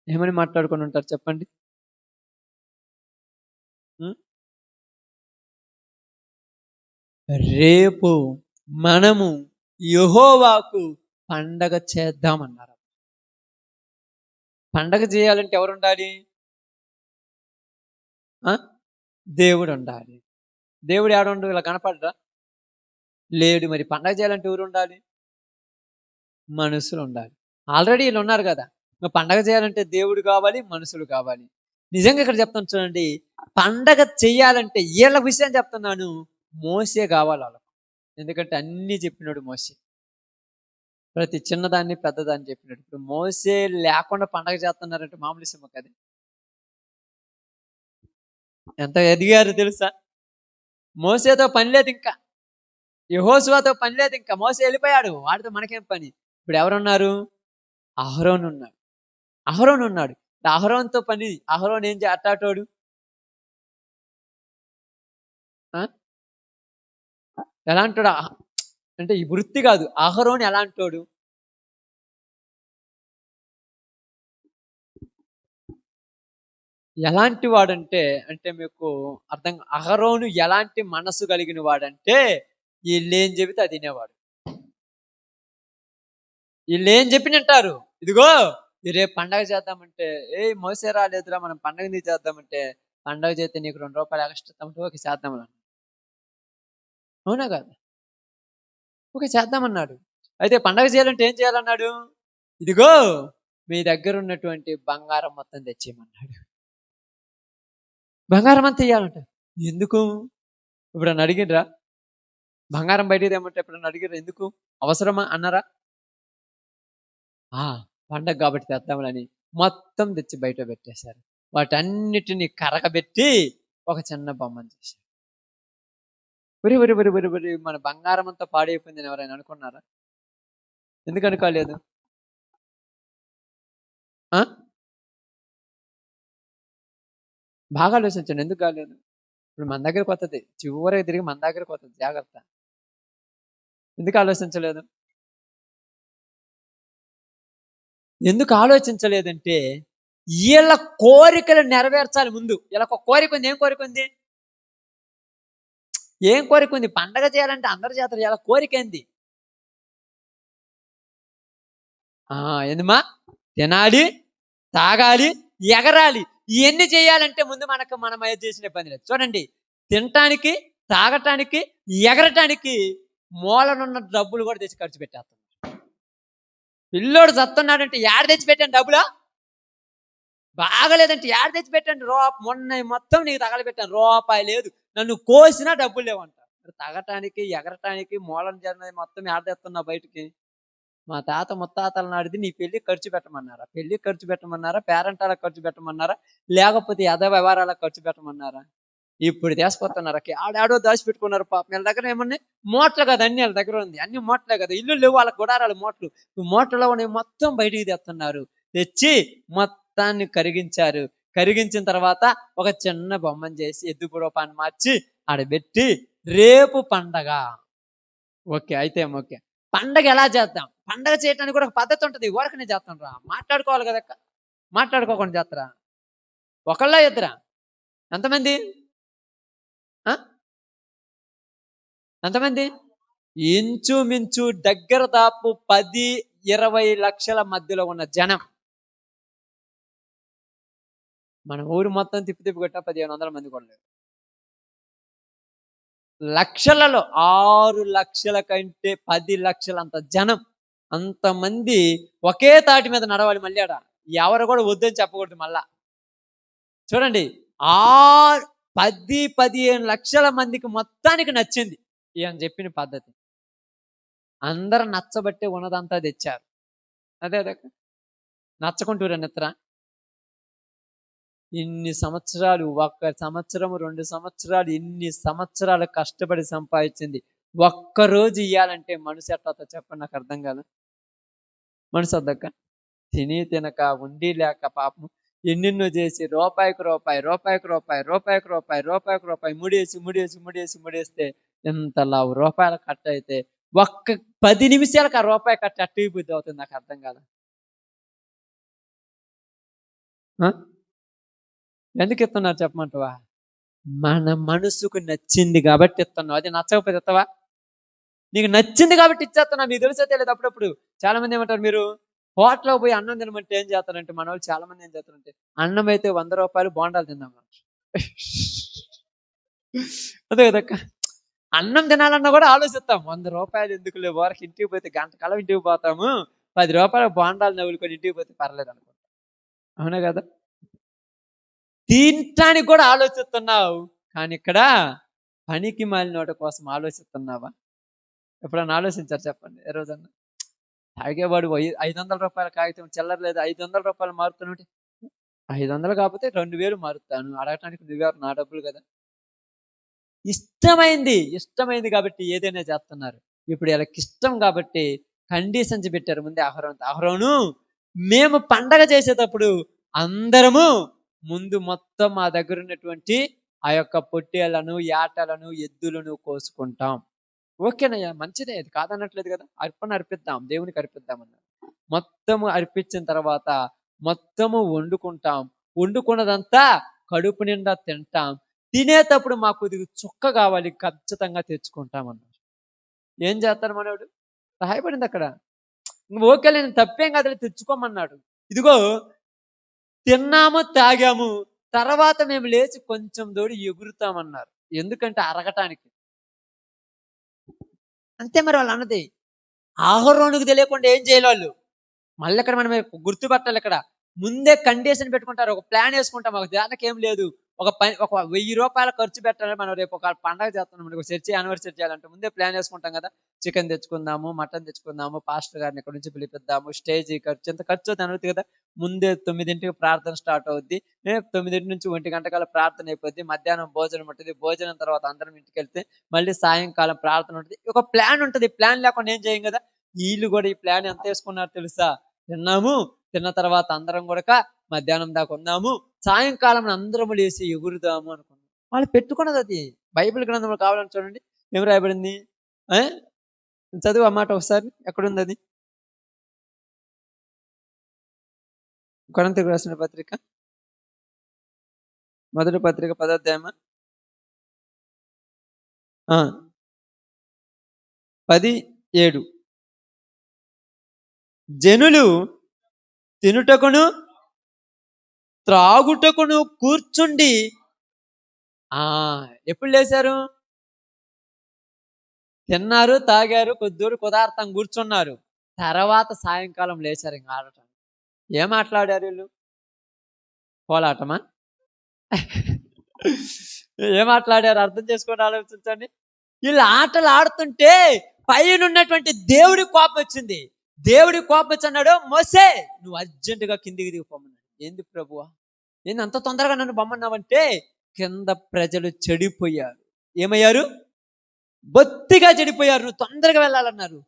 ఏమని మాట్లాడుకుని ఉంటారు చెప్పండి? రేపు మనము యెహోవాకు పండగ చేద్దామన్నారు. పండగ చేయాలంటే ఎవరు ఉండాలి? దేవుడు ఉండాలి. దేవుడు ఎవడు ఇలా కనపడరా? లేడు. మరి పండగ చేయాలంటే ఎవరు ఉండాలి? మనుషులు ఉండాలి. ఆల్రెడీ వీళ్ళు ఉన్నారు కదా. పండగ చేయాలంటే దేవుడు కావాలి, మనుషులు కావాలి. నిజంగా ఇక్కడ చెప్తాను చూడండి, పండగ చెయ్యాలంటే వీళ్ళ విషయం చెప్తున్నాను, మోసే కావాలి వాళ్ళకు. ఎందుకంటే అన్నీ చెప్పినాడు మోసే, ప్రతి చిన్నదాన్ని పెద్దదాన్ని చెప్పినాడు. ఇప్పుడు మోసే లేకుండా పండగ చేస్తున్నారంటే మామూలు విషయం కదా. ఎంత ఎదిగారు తెలుసా? మోసేతో పని లేదు, ఇంకా యెహోషువతో పని లేదు, ఇంకా మోసే వెళ్ళిపోయాడు, వాడితో మనకేం పని. ఇప్పుడు ఎవరున్నారు? అహరోను ఉన్నాడు. అహరోన్తో పని. అహరోన్ ఏం అట్టాటోడు? ఎలాంటోడు అంటే ఈ వృత్తి కాదు, అహరోన్ ఎలాంటోడు? ఎలాంటి వాడంటే అంటే మీకు అర్థం, అహరోను ఎలాంటి మనసు కలిగిన వాడంటే వీళ్ళు ఏం చెబితే అది వినేవాడు. వీళ్ళు ఏం చెప్పినంటారు, ఇదిగో రేపు పండగ చేద్దామంటే, మోసే రాలేదురా మనం పండగ చేద్దామంటే, పండగ చేస్తే నీకు 2 రూపాయలు ఎక్స్ట్రా ఓకే చేద్దామన్నాడు. అవునా కాదు? ఓకే చేద్దామన్నాడు. అయితే పండగ చేయాలంటే ఏం చేయాలన్నాడు? ఇదిగో మీ దగ్గర ఉన్నటువంటి బంగారం మొత్తం తెచ్చేయమన్నాడు. బంగారం అంతా ఇయ్యాలంట. ఎందుకు? ఇప్పుడు అడిగినరా? బంగారం బయటికి తెమ్మంటే ఎప్పుడన్నా అడిగిరా? ఎందుకు? అవసరమా అన్నారా? పండగ కాబట్టి తెద్దామని మొత్తం తెచ్చి బయట పెట్టేశారు. వాటన్నిటిని కరగబెట్టి ఒక చిన్న బొమ్మను చేశారు. వరి మన బంగారం అంతా పాడైపోయిందని ఎవరైనా అనుకున్నారా? ఎందుకు అనుకోలేదు? బాగా ఆలోచించండి, ఎందుకు కాలేదు? ఇప్పుడు మన దగ్గరకు వస్తుంది, చివరికి తిరిగి మన దగ్గరకు వస్తుంది, జాగ్రత్త. ఎందుకు ఆలోచించలేదు? ఎందుకు ఆలోచించలేదంటే వీళ్ళ కోరికలు నెరవేర్చాలి ముందు. వీళ్ళకు కోరిక ఉంది. ఏం కోరిక ఉంది? పండగ చేయాలంటే అందరి చేస్తారు. వీళ్ళ కోరిక ఏంది? ఎందుమా తినాలి, తాగాలి, ఎగరాలి. ఇవన్నీ చేయాలంటే ముందు మనం చేసిన పని లేదు. చూడండి, తినటానికి, తాగటానికి, ఎగరటానికి మూలనున్న డబ్బులు కూడా తెచ్చి ఖర్చు పెట్టేస్తాను. పిల్లోడు చస్తున్నాడంటే యాడ తెచ్చి పెట్టాను డబ్బులా? బాగలేదంటే యాడ తెచ్చి పెట్టండి మొన్న మొత్తం నీకు తగలబెట్టాను, రూపాయి లేదు, నన్ను కోసినా డబ్బులు లేవంట. తగటానికి ఎగరటానికి మూలం జరిగినది మొత్తం యాడ తెస్తున్నావు బయటికి? మా తాత ముత్తాతల నాడిది నీ పెళ్లి ఖర్చు పెట్టమన్నారా? పెళ్లి ఖర్చు పెట్టమన్నారా? పేరెంటాలకు ఖర్చు పెట్టమన్నారా? లేకపోతే యథ వ్యవహారాలకు ఖర్చు పెట్టమన్నారా? ఇప్పుడు తీసుకొస్తున్నారా? ఆడాడో దాచిపెట్టుకున్నారు పాపం. వీళ్ళ దగ్గర ఏమన్నా మూటలు కదా, అన్ని వాళ్ళ దగ్గర ఉంది, అన్ని మూటలే కదా, ఇల్లు లేవు వాళ్ళ గుడారాలు, మూటలు. మూటలో ఉన్నాయి మొత్తం బయటికి తెస్తున్నారు. తెచ్చి మొత్తాన్ని కరిగించారు. కరిగించిన తర్వాత ఒక చిన్న బొమ్మను చేసి ఎద్దు రూపాన్ని మార్చి ఆడబెట్టి రేపు పండగ. ఓకే అయితే ఓకే, పండగ ఎలా చేద్దాం? పండగ చేయడానికి కూడా ఒక పద్ధతి ఉంటుంది. ఊరకనే చేస్తాం రా, మాట్లాడుకోవాలి కదా. మాట్లాడుకోకుండా చేస్తారా? ఒకళ్ళ ఇద్దరా? ఎంతమంది? ఎంతమంది? ఇంచుమించు దగ్గర దాపు 10-20 లక్షల మధ్యలో ఉన్న జనం. మన ఊరు మొత్తం తిప్పి కొట్టా 1500 మంది కూడా లేరు. లక్షలలో 6 లక్షల కంటే 10 లక్షలంత జనం, అంతమంది ఒకే తాటి మీద నడవాలి. మళ్ళీ ఆడ ఎవరు కూడా వద్దని చెప్పకూడదు. మళ్ళా చూడండి, 10-15 లక్షల మందికి మొత్తానికి నచ్చింది ఈయన చెప్పిన పద్ధతి. అందరు నచ్చబట్టే ఉన్నదంతా తెచ్చారు. అదే నచ్చకుంటూరా నిద్ర. ఇన్ని సంవత్సరాలు, 1 సంవత్సరం 2 సంవత్సరాలు, ఇన్ని సంవత్సరాలు కష్టపడి సంపాదించింది ఒక్కరోజు ఇయ్యాలంటే మనసు ఎట్లా చెప్పండి? నాకు అర్థం కాదు. మనసు వద్దక్క. తిని తినక ఉండి లేక పాపం ఎన్నెన్నో చేసి రూపాయికి రూపాయి ముడేస్తే ఎంత లావు రూపాయల కట్ట అయితే 10 నిమిషాలకు ఆ రూపాయి కట్ట అట్టి బుద్ధి అవుతుంది. నాకు అర్థం కాదు. ఎందుకు ఇస్తున్నారు చెప్పమంటావా? మన మనసుకు నచ్చింది కాబట్టి ఇస్తున్నావు. అది నచ్చకపోతే ఇస్తావా? నీకు నచ్చింది కాబట్టి ఇచ్చేస్తున్నా. మీకు తెలిసే తెలియదు. అప్పుడప్పుడు చాలా మంది ఏమంటారు, మీరు హోటల్లో పోయి అన్నం తినమంటే ఏం చేస్తారంటే, మన వాళ్ళు చాలా మంది ఏం చేస్తారంటే, అన్నం అయితే 100 రూపాయలు, బోండాలు తిందాం. అదే కదక్క, అన్నం తినాలన్నా కూడా ఆలోచిస్తాం. 100 రూపాయలు ఎందుకులే, వారికి ఇంటికి పోతే గంట కల ఇంటికి పోతాము, 10 రూపాయలు బోండాలు నవ్వులుకొని ఇంటికి పోతే పర్లేదు అనుకుంటాం. అవునా కదా? తినటానికి కూడా ఆలోచిస్తున్నావు, కానీ ఇక్కడ పనికి మాలినోట కోసం ఆలోచిస్తున్నావా? ఎప్పుడన్నా ఆలోచించారు చెప్పండి? ఏ రోజన్నా తాగేవాడు 500 రూపాయల కాగితం చిల్లర లేదు, 500 రూపాయలు మారుతున్నట్టు, 500 కాకపోతే 2000 మారుతాను, అడగటానికి నువ్వెవరు? నా డబ్బులు కదా. ఇష్టమైంది కాబట్టి ఏదైనా చేస్తున్నారు. ఇప్పుడు వీళ్ళకి ఇష్టం కాబట్టి కండిషన్స్ పెట్టారు ముందే. అహరోను మేము పండగ చేసేటప్పుడు అందరము ముందు మొత్తం మా దగ్గర ఉన్నటువంటి ఆ యొక్క పొట్టేళ్లను, యాటలను, ఎద్దులను కోసుకుంటాం. ఓకేనయ్యా, మంచిదే, అది కాదనట్లేదు కదా. అర్పణ అర్పిద్దాం, దేవునికి అర్పిద్దాం అన్నారు. మొత్తము అర్పించిన తర్వాత మొత్తము వండుకుంటాం. వండుకున్నదంతా కడుపు నిండా తింటాం. తినేటప్పుడు మాకు కొద్దిగా చుక్క కావాలి, ఖచ్చితంగా తెచ్చుకుంటాం అన్నారు. ఏం చేస్తాడు మనోడు? సహాయపడింది అక్కడ. ఓకే, నేను తప్పేం కాదు, తెచ్చుకోమన్నాడు. ఇదిగో తిన్నాము, తాగాము, తర్వాత మేము లేచి కొంచెం దోడి ఎగురుతామన్నారు. ఎందుకంటే అరగటానికి. అంతే మరి వాళ్ళు అన్నది. అహరోనుకు తెలియకుండా ఏం చేయాలి వాళ్ళు? మళ్ళీ ఇక్కడ మనం గుర్తుపట్టాలి. ఇక్కడ ముందే కండిషన్ పెట్టుకుంటారు, ఒక ప్లాన్ వేసుకుంటాం. ఒక దానికి ఏం లేదు, ఒక 1000 రూపాయలు ఖర్చు పెట్టాలి. మనం రేపు ఒక పండగ చేస్తున్నాం, ఒక చర్చి యానివర్సరీ చేయాలంటే ముందే ప్లాన్ వేసుకుంటాం కదా. చికెన్ తెచ్చుకుందాము, మటన్ తెచ్చుకుందాము, పాస్టర్ గారిని ఇక్కడ నుంచి పిలిపిద్దాము, స్టేజ్ ఖర్చు ఎంత ఖర్చు అవుతుంది అనుకుంది కదా. ముందే 9ంటికి ప్రార్థన స్టార్ట్ అవుద్ది, 9 నుంచి 1 గంటకాల ప్రార్థన అయిపోద్ది, మధ్యాహ్నం భోజనం ఉంటుంది, భోజనం తర్వాత అందరం ఇంటికి వెళ్తే మళ్ళీ సాయంకాలం ప్రార్థన ఉంటుంది. ఒక ప్లాన్ ఉంటుంది. ప్లాన్ లేకుండా ఏం చేయం కదా. వీళ్ళు కూడా ఈ ప్లాన్ ఎంత వేసుకున్నారు తెలుసా? తిన్నాము, తిన్న తర్వాత అందరం కూడా మధ్యాహ్నం దాకా ఉన్నాము, సాయంకాలం అందరం లేసి ఎగురుదాము అనుకున్నాం. వాళ్ళు పెట్టుకున్నది అది. బైబిల్ గ్రంథంలో కావాలని చూడండి, ఏం రాయబడింది? చదువు అన్నమాట ఒకసారి, ఎక్కడుంది అది? కొరింథీయులకు రాసిన పత్రిక, మొదటి పత్రిక 10వ అధ్యాయమా? 10:7 జనులు తినుటకును త్రాగుటకును కూర్చుండి ఎప్పుడు లేచారు? తిన్నారు, తాగారు, కొద్దిదూరు కుదార్థం కూర్చున్నారు. తర్వాత సాయంకాలం లేచారు ఇంక ఆడటానికి. ఏం మాట్లాడారు వీళ్ళు? కోలాటమా? ఏం మాట్లాడారు అర్థం చేసుకోండి, ఆలోచించండి. వీళ్ళు ఆటలు ఆడుతుంటే పైనున్నటువంటి దేవుడి కోపం వచ్చింది. దేవుడి కోపం వచ్చి అన్నాడు, మోసే నువ్వు అర్జెంటుగా కిందికి దిగిపోమన్నాడు. ఏంది ప్రభువా, ఏంది అంత తొందరగా నన్ను బొమ్మన్నావంటే, కింద ప్రజలు చెడిపోయారు. ఏమయ్యారు? బొత్తిగా చెడిపోయారు. నువ్వు తొందరగా వెళ్ళాలన్నారు.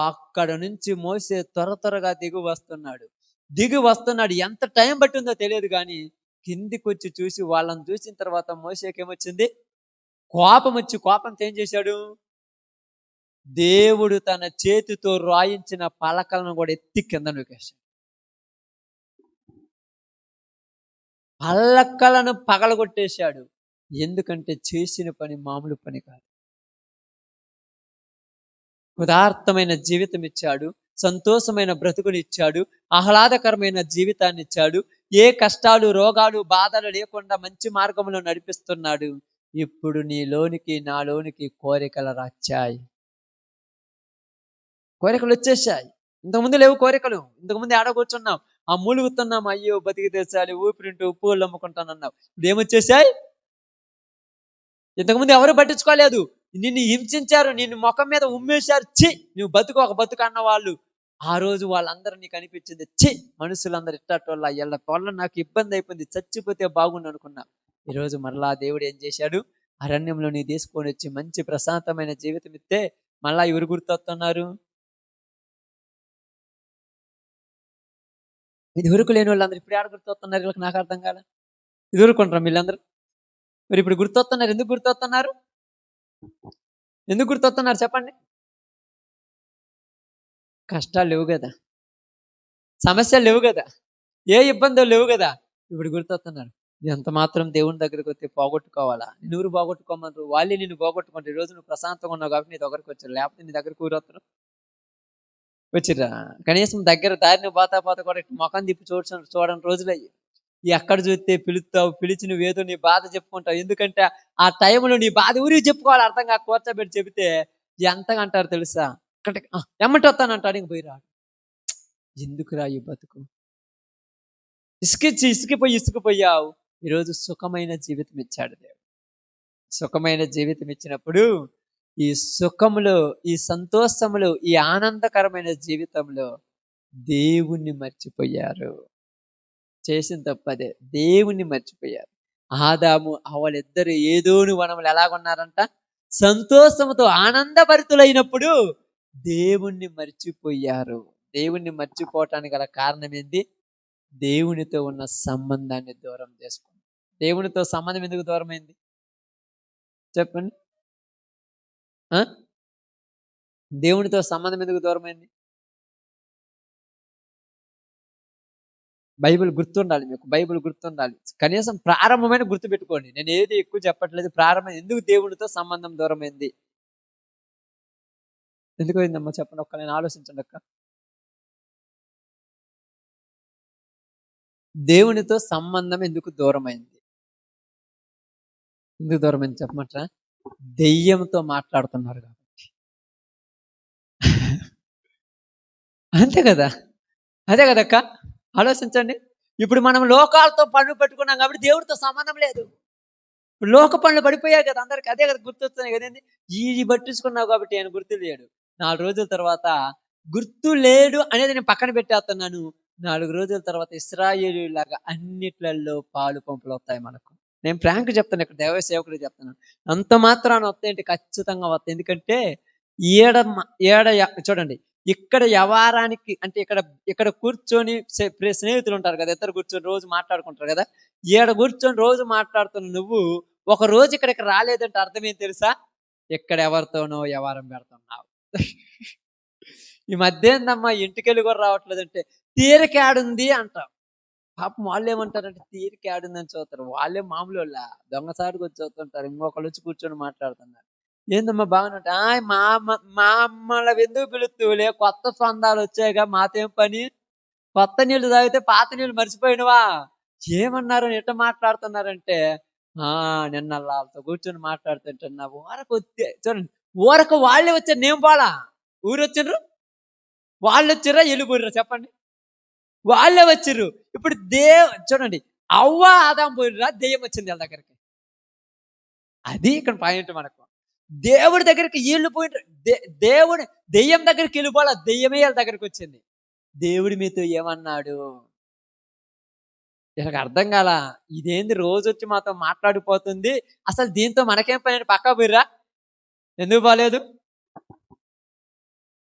అక్కడ నుంచి మోసే త్వరగా దిగి వస్తున్నాడు. ఎంత టైం పట్టిందో తెలియదు కానీ కిందికి వచ్చి చూసి వాళ్ళని చూసిన తర్వాత మోసేకి ఏమొచ్చింది? కోపం వచ్చి కోపంతో ఏం చేశాడు? దేవుడు తన చేతితో రాయించిన పలకలను కూడా ఎత్తి కింద నూకేశాడు. పలకలను పగలగొట్టేశాడు. ఎందుకంటే చేసిన పని మామూలు పని కాదు. ఉదార్థమైన జీవితం ఇచ్చాడు, సంతోషమైన బ్రతుకునిచ్చాడు, ఆహ్లాదకరమైన జీవితాన్ని ఇచ్చాడు, ఏ కష్టాలు, రోగాలు, బాధలు లేకుండా మంచి మార్గంలో నడిపిస్తున్నాడు. ఇప్పుడు నీలోనికి నాలోనికి కోరికలు వచ్చాయి. కోరికలు వచ్చేసాయి. ఇంతకుముందు లేవు కోరికలు. ఇంతకుముందు ఆడ కూర్చున్నాం, ఆ మూలుగుతున్నాం, అయ్యో బతికి తెచ్చాలి, ఊపిరింటూ ఉప్పు అమ్ముకుంటానన్నావు. ఇప్పుడు ఏమొచ్చేసాయి? ఇంతకుముందు ఎవరు పట్టించుకోలేదు. నిన్ను హింసించారు, నిన్ను ముఖం మీద ఉమ్మేశారు. చి నువ్వు బతుకు ఒక బతుకు అన్న వాళ్ళు ఆ రోజు వాళ్ళందరూ నీకు అనిపించింది, చి మనుషులందరూ ఇట్టటోళ్ళ ఎళ్ళ వల్ల నాకు ఇబ్బంది అయిపోయింది, చచ్చిపోతే బాగుండు అనుకున్నా. ఈరోజు మరలా దేవుడు ఏం చేశాడు? అరణ్యంలో నీ తీసుకొని వచ్చి మంచి ప్రశాంతమైన జీవితం ఇస్తే మళ్ళా ఎవరు గుర్తొస్తున్నారు? ఇది వరకు లేని వాళ్ళందరూ ఇప్పుడు ఆడ గుర్తొస్తున్నారు? వీళ్ళకి నాకు అర్థం కాలే. ఇది ఊరుకుంటారా వీళ్ళందరూ? మరి ఇప్పుడు గుర్తొస్తున్నారు. ఎందుకు గుర్తొస్తున్నారు? ఎందుకు గుర్తొస్తున్నారు చెప్పండి? కష్టాలు లేవు కదా, సమస్యలు లేవు కదా, ఏ ఇబ్బందులు లేవు కదా. ఇప్పుడు గుర్తొస్తున్నారు. ఎంత మాత్రం దేవుని దగ్గరికి వస్తే పోగొట్టుకోవాలా? నువ్వు పోగొట్టుకోమన్నారు, వాళ్ళే నిన్ను పోగొట్టుకుంటారు. ఈ రోజు నువ్వు ప్రశాంతంగా ఉన్నావు కాబట్టి నీ దగ్గరకు వచ్చారు, లేకపోతే నీ దగ్గర కూరొస్తారు వచ్చిర్రా? కనీసం దగ్గర దారిని పోతా కూడా ముఖం తిప్పి చూడని రోజులయ్యి. ఎక్కడ చూస్తే పిలుస్తావు, పిలిచి నువ్వేదో నీ బాధ చెప్పుకుంటావు. ఎందుకంటే ఆ టైంలో నీ బాధ ఊరికి చెప్పుకోవాలి, అర్థంగా కూర్చోబెట్టి చెబితే ఎంతగా అంటారు తెలుసా? ఇక్కడ ఎమ్మటి వస్తానంటాడు, ఇంక పోయిరా. ఎందుకురా ఈ బతుకు? ఇసుకుపోయావు. ఈరోజు సుఖమైన జీవితం ఇచ్చాడు దేవుడు. సుఖమైన జీవితం ఇచ్చినప్పుడు ఈ సుఖములో, ఈ సంతోషములో, ఈ ఆనందకరమైన జీవితంలో దేవుణ్ణి మర్చిపోయారు. చేసిన తప్పదే, దేవుణ్ణి మర్చిపోయారు. ఆదాము వాళ్ళిద్దరు ఏదోని వనములు ఎలాగున్నారంట? సంతోషముతో ఆనందభరితులైనప్పుడు దేవుణ్ణి మర్చిపోయారు. దేవుణ్ణి మర్చిపోవటానికి గల కారణం ఏంటి? దేవునితో ఉన్న సంబంధాన్ని దూరం చేసుకుంది. దేవునితో సంబంధం ఎందుకు దూరమైంది చెప్పండి? దేవునితో సంబంధం ఎందుకు దూరమైంది? బైబిల్ గుర్తుండాలి మీకు, బైబిల్ గుర్తుండాలి. కనీసం ప్రారంభమైన గుర్తు పెట్టుకోండి. నేను ఏది ఎక్కువ చెప్పట్లేదు. ప్రారంభం ఎందుకు దేవునితో సంబంధం దూరమైంది? ఎందుకు అయిందమ్మా చెప్పండి, ఒక్క నేను ఆలోచించండి అక్క. దేవునితో సంబంధం ఎందుకు దూరమైంది? ఎందుకు దూరమైంది చెప్పమంటారా? దెయ్యంతో మాట్లాడుతున్నారు కాబట్టి. అంతే కదా, అదే కదక్క, ఆలోచించండి. ఇప్పుడు మనం లోకాలతో పనులు పెట్టుకున్నాం కాబట్టి దేవుడితో సంబంధం లేదు. ఇప్పుడు లోక పనులు పడిపోయాయి కదా అందరికి, అదే కదా గుర్తొస్తున్నాయి కదండి. ఈ పట్టించుకున్నావు కాబట్టి ఆయన గుర్తు లేడు. 4 రోజుల తర్వాత గుర్తు లేడు అనేది నేను పక్కన పెట్టేస్తున్నాను. 4 రోజుల తర్వాత ఇశ్రాయేలీయులాగా అన్నిట్లలో పాలు పంపులు వస్తాయి మనకు. నేను ఫ్రాంక్ చెప్తాను, ఇక్కడ దేవ సేవకుడు చెప్తున్నాను. అంత మాత్రాన వస్తాయంటే ఖచ్చితంగా వస్తాయి. ఎందుకంటే చూడండి, ఇక్కడ వ్యవహారానికి అంటే ఇక్కడ కూర్చొని స్నేహితులు ఉంటారు కదా, ఇద్దరు కూర్చొని రోజు మాట్లాడుకుంటారు కదా. కూర్చొని రోజు మాట్లాడుతున్న నువ్వు ఒక రోజు ఇక్కడికి రాలేదంటే అర్థం ఏం తెలుసా? ఇక్కడ ఎవరితోనో వ్యవహారం పెడుతున్నావు. ఈ మధ్య ఏందమ్మా ఇంటికెళ్ళి కూడా రావట్లేదంటే తీరికాడుంది అంటావు. పాపం వాళ్ళు ఏమంటారంటే తీరికాడుందని చూస్తారు. వాళ్ళే మామూలు వాళ్ళ దొంగసారికి వచ్చి చూస్తుంటారు. ఇంకొకళ్ళు వచ్చి కూర్చొని మాట్లాడుతున్నారు. ఏందమ్మా బాగున్నట్టు? మా అమ్మల ఎందుకు పిలుస్తువులే, కొత్త స్పందాలు వచ్చాయిగా, మాతేం పని? కొత్త నీళ్లు తాగితే పాత నీళ్ళు మర్చిపోయినవా? ఏమన్నారు ఎట్ట మాట్లాడుతున్నారంటే నిన్న వాళ్ళతో కూర్చొని మాట్లాడుతుంటున్నావు. చూడండి, ఊరకు వాళ్ళే వచ్చారు, నేను పోలా. ఊరు వచ్చిండ్రు, వాళ్ళు వచ్చిర్రా వెళ్ళిపోయిర్రా చెప్పండి? వాళ్ళే వచ్చిర్రు. ఇప్పుడు చూడండి, అవ్వ ఆదాం పోయిర్రా, దెయ్యం వచ్చింది వీళ్ళ దగ్గరికి. అది ఇక్కడ పాయింట్ మనకు. దేవుడి దగ్గరికి వీళ్ళు పోయిండ్రు. దేవుడి దెయ్యం దగ్గరికి వెళ్ళిపోవాలా, దెయ్యమే వీళ్ళ దగ్గరికి వచ్చింది. దేవుడి మీతో ఏమన్నాడు వీళ్ళకి అర్థం కాల. ఇదేంది రోజు వచ్చి మాతో మాట్లాడిపోతుంది, అసలు దీంతో మనకేం పని అని పక్కా పోయిర్రా. ఎందుకు బాలేదు?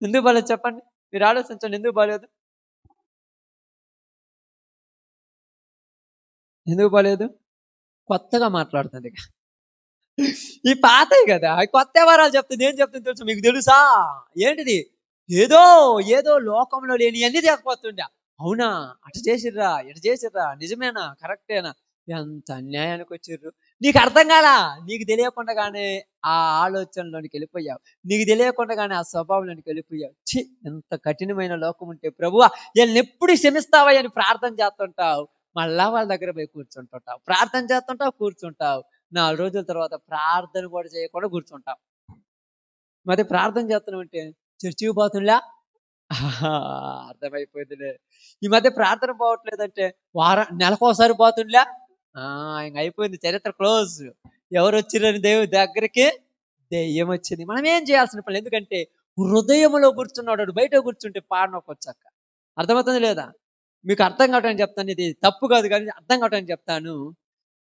ఎందుకు బాలేదు చెప్పండి? మీరు ఆలోచించండి, ఎందుకు బాలేదు? ఎందుకు బాలేదు? కొత్తగా మాట్లాడుతుంది. ఈ పాతవి కదా, కొత్త వ్యవహారాలు చెప్తుంది. ఏం చెప్తుంది తెలుసు మీకు? తెలుసా ఏంటిది? ఏదో ఏదో లోకంలో లేని అన్ని తీసుకొస్తుండే. అవునా, అటు చేసిర్రా, ఇటు చేసిర్రా, నిజమేనా, కరెక్టేనా? ఎంత అన్యాయానికి వచ్చిర్రు. నీకు అర్థం కాలా, నీకు తెలియకుండానే ఆ ఆలోచనలోనికి వెళ్ళిపోయావు, నీకు తెలియకుండానే ఆ స్వభావంలోనికి వెళ్ళిపోయావు. ఛీ, ఎంత కఠినమైన లోకం ఉంటే ప్రభువా వీళ్ళని ఎప్పుడు క్షమిస్తావా అని ప్రార్థన చేస్తుంటావు. మళ్ళా వాళ్ళ దగ్గర పోయి కూర్చుంటుంటావు, ప్రార్థన చేస్తుంటావు, కూర్చుంటావు. 4 రోజుల తర్వాత ప్రార్థన కూడా చేయకుండా కూర్చుంటాం. మరి ప్రార్థన చేస్తున్నాం అంటే చర్చికి పోతుండ్లా? అర్థమైపోయిందిలే. ఈ మధ్య ప్రార్థన పోవట్లేదంటే నెలకోసారి పోతుండ్లా? ఇంక అయిపోయింది, చరిత్ర క్లోజ్. ఎవరు వచ్చిరని దేవుడి దగ్గరికి? దెయ్యం వచ్చింది. మనం ఏం చేయాల్సిన పని? ఎందుకంటే హృదయంలో కూర్చున్నాడు, బయట కూర్చుంటే పాడనొక్కొచ్చాక. అర్థమవుతుంది లేదా? మీకు అర్థం కావటానికి చెప్తాను, ఇది తప్పు కాదు కానీ అర్థం కావటానికి చెప్తాను.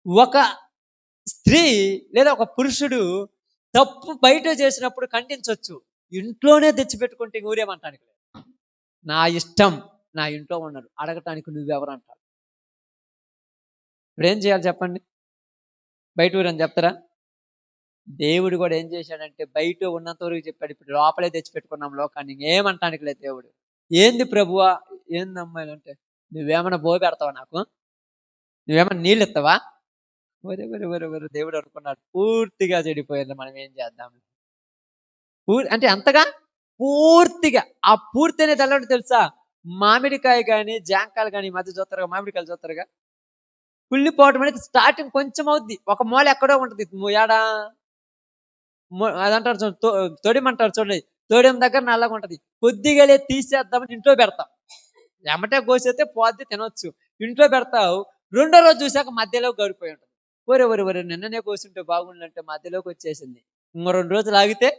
ఒక స్త్రీ లేదా ఒక పురుషుడు తప్పు బయట చేసినప్పుడు ఖండించవచ్చు, ఇంట్లోనే తెచ్చిపెట్టుకుంటే ఊరేమంటానికి లేదు. నా ఇష్టం, నా ఇంట్లో ఉన్నారు, అడగటానికి నువ్వెవరు అంటారు. ఇప్పుడు ఏం చేయాలి చెప్పండి? బయట ఊరని చెప్తారా? దేవుడు కూడా ఏం చేశాడంటే బయట ఉన్నంత వరకు చెప్పాడు, ఇప్పుడు లోపలే తెచ్చిపెట్టుకున్నాం లోకాన్ని, ఏమంటానికి లేదు దేవుడు. ఏంది ప్రభువా, ఏంది అమ్మాయిలు అంటే, నువ్వేమన్నా బో పెడతావా, నాకు నువ్వేమన్నా నీళ్ళు ఇస్తావా? వరే దేవుడు అనుకున్నాడు, పూర్తిగా చెడిపోయింది, మనం ఏం చేద్దాం? అంటే అంతగా పూర్తిగా, ఆ పూర్తి అనేది ఎలా తెలుసా? మామిడికాయ కానీ జాంకాయలు కానీ మధ్య చూస్తారుగా, మామిడికాయలు చూస్తారుగా, కుళ్ళిపోవటం అనేది స్టార్టింగ్ కొంచెం అవుద్ది, ఒక మూల ఎక్కడో ఉంటుంది, ఏడా అదంటారు తొడిమంటారు చూడండి, తొడియం దగ్గర నల్లగా ఉంటది, కొద్దిగా తీసేద్దామని ఇంట్లో పెడతాం, ఎమ్మటే కోసేస్తే పోద్ది, తినొచ్చు. ఇంట్లో పెడతావు, రెండో రోజు చూసాక మధ్యలో గడిపోయి ఉంటుంది. ఒరే నిన్ననే కోసింటే బాగుండంటే మధ్యలోకి వచ్చేసింది, ఇంకో 2 రోజులు ఆగితే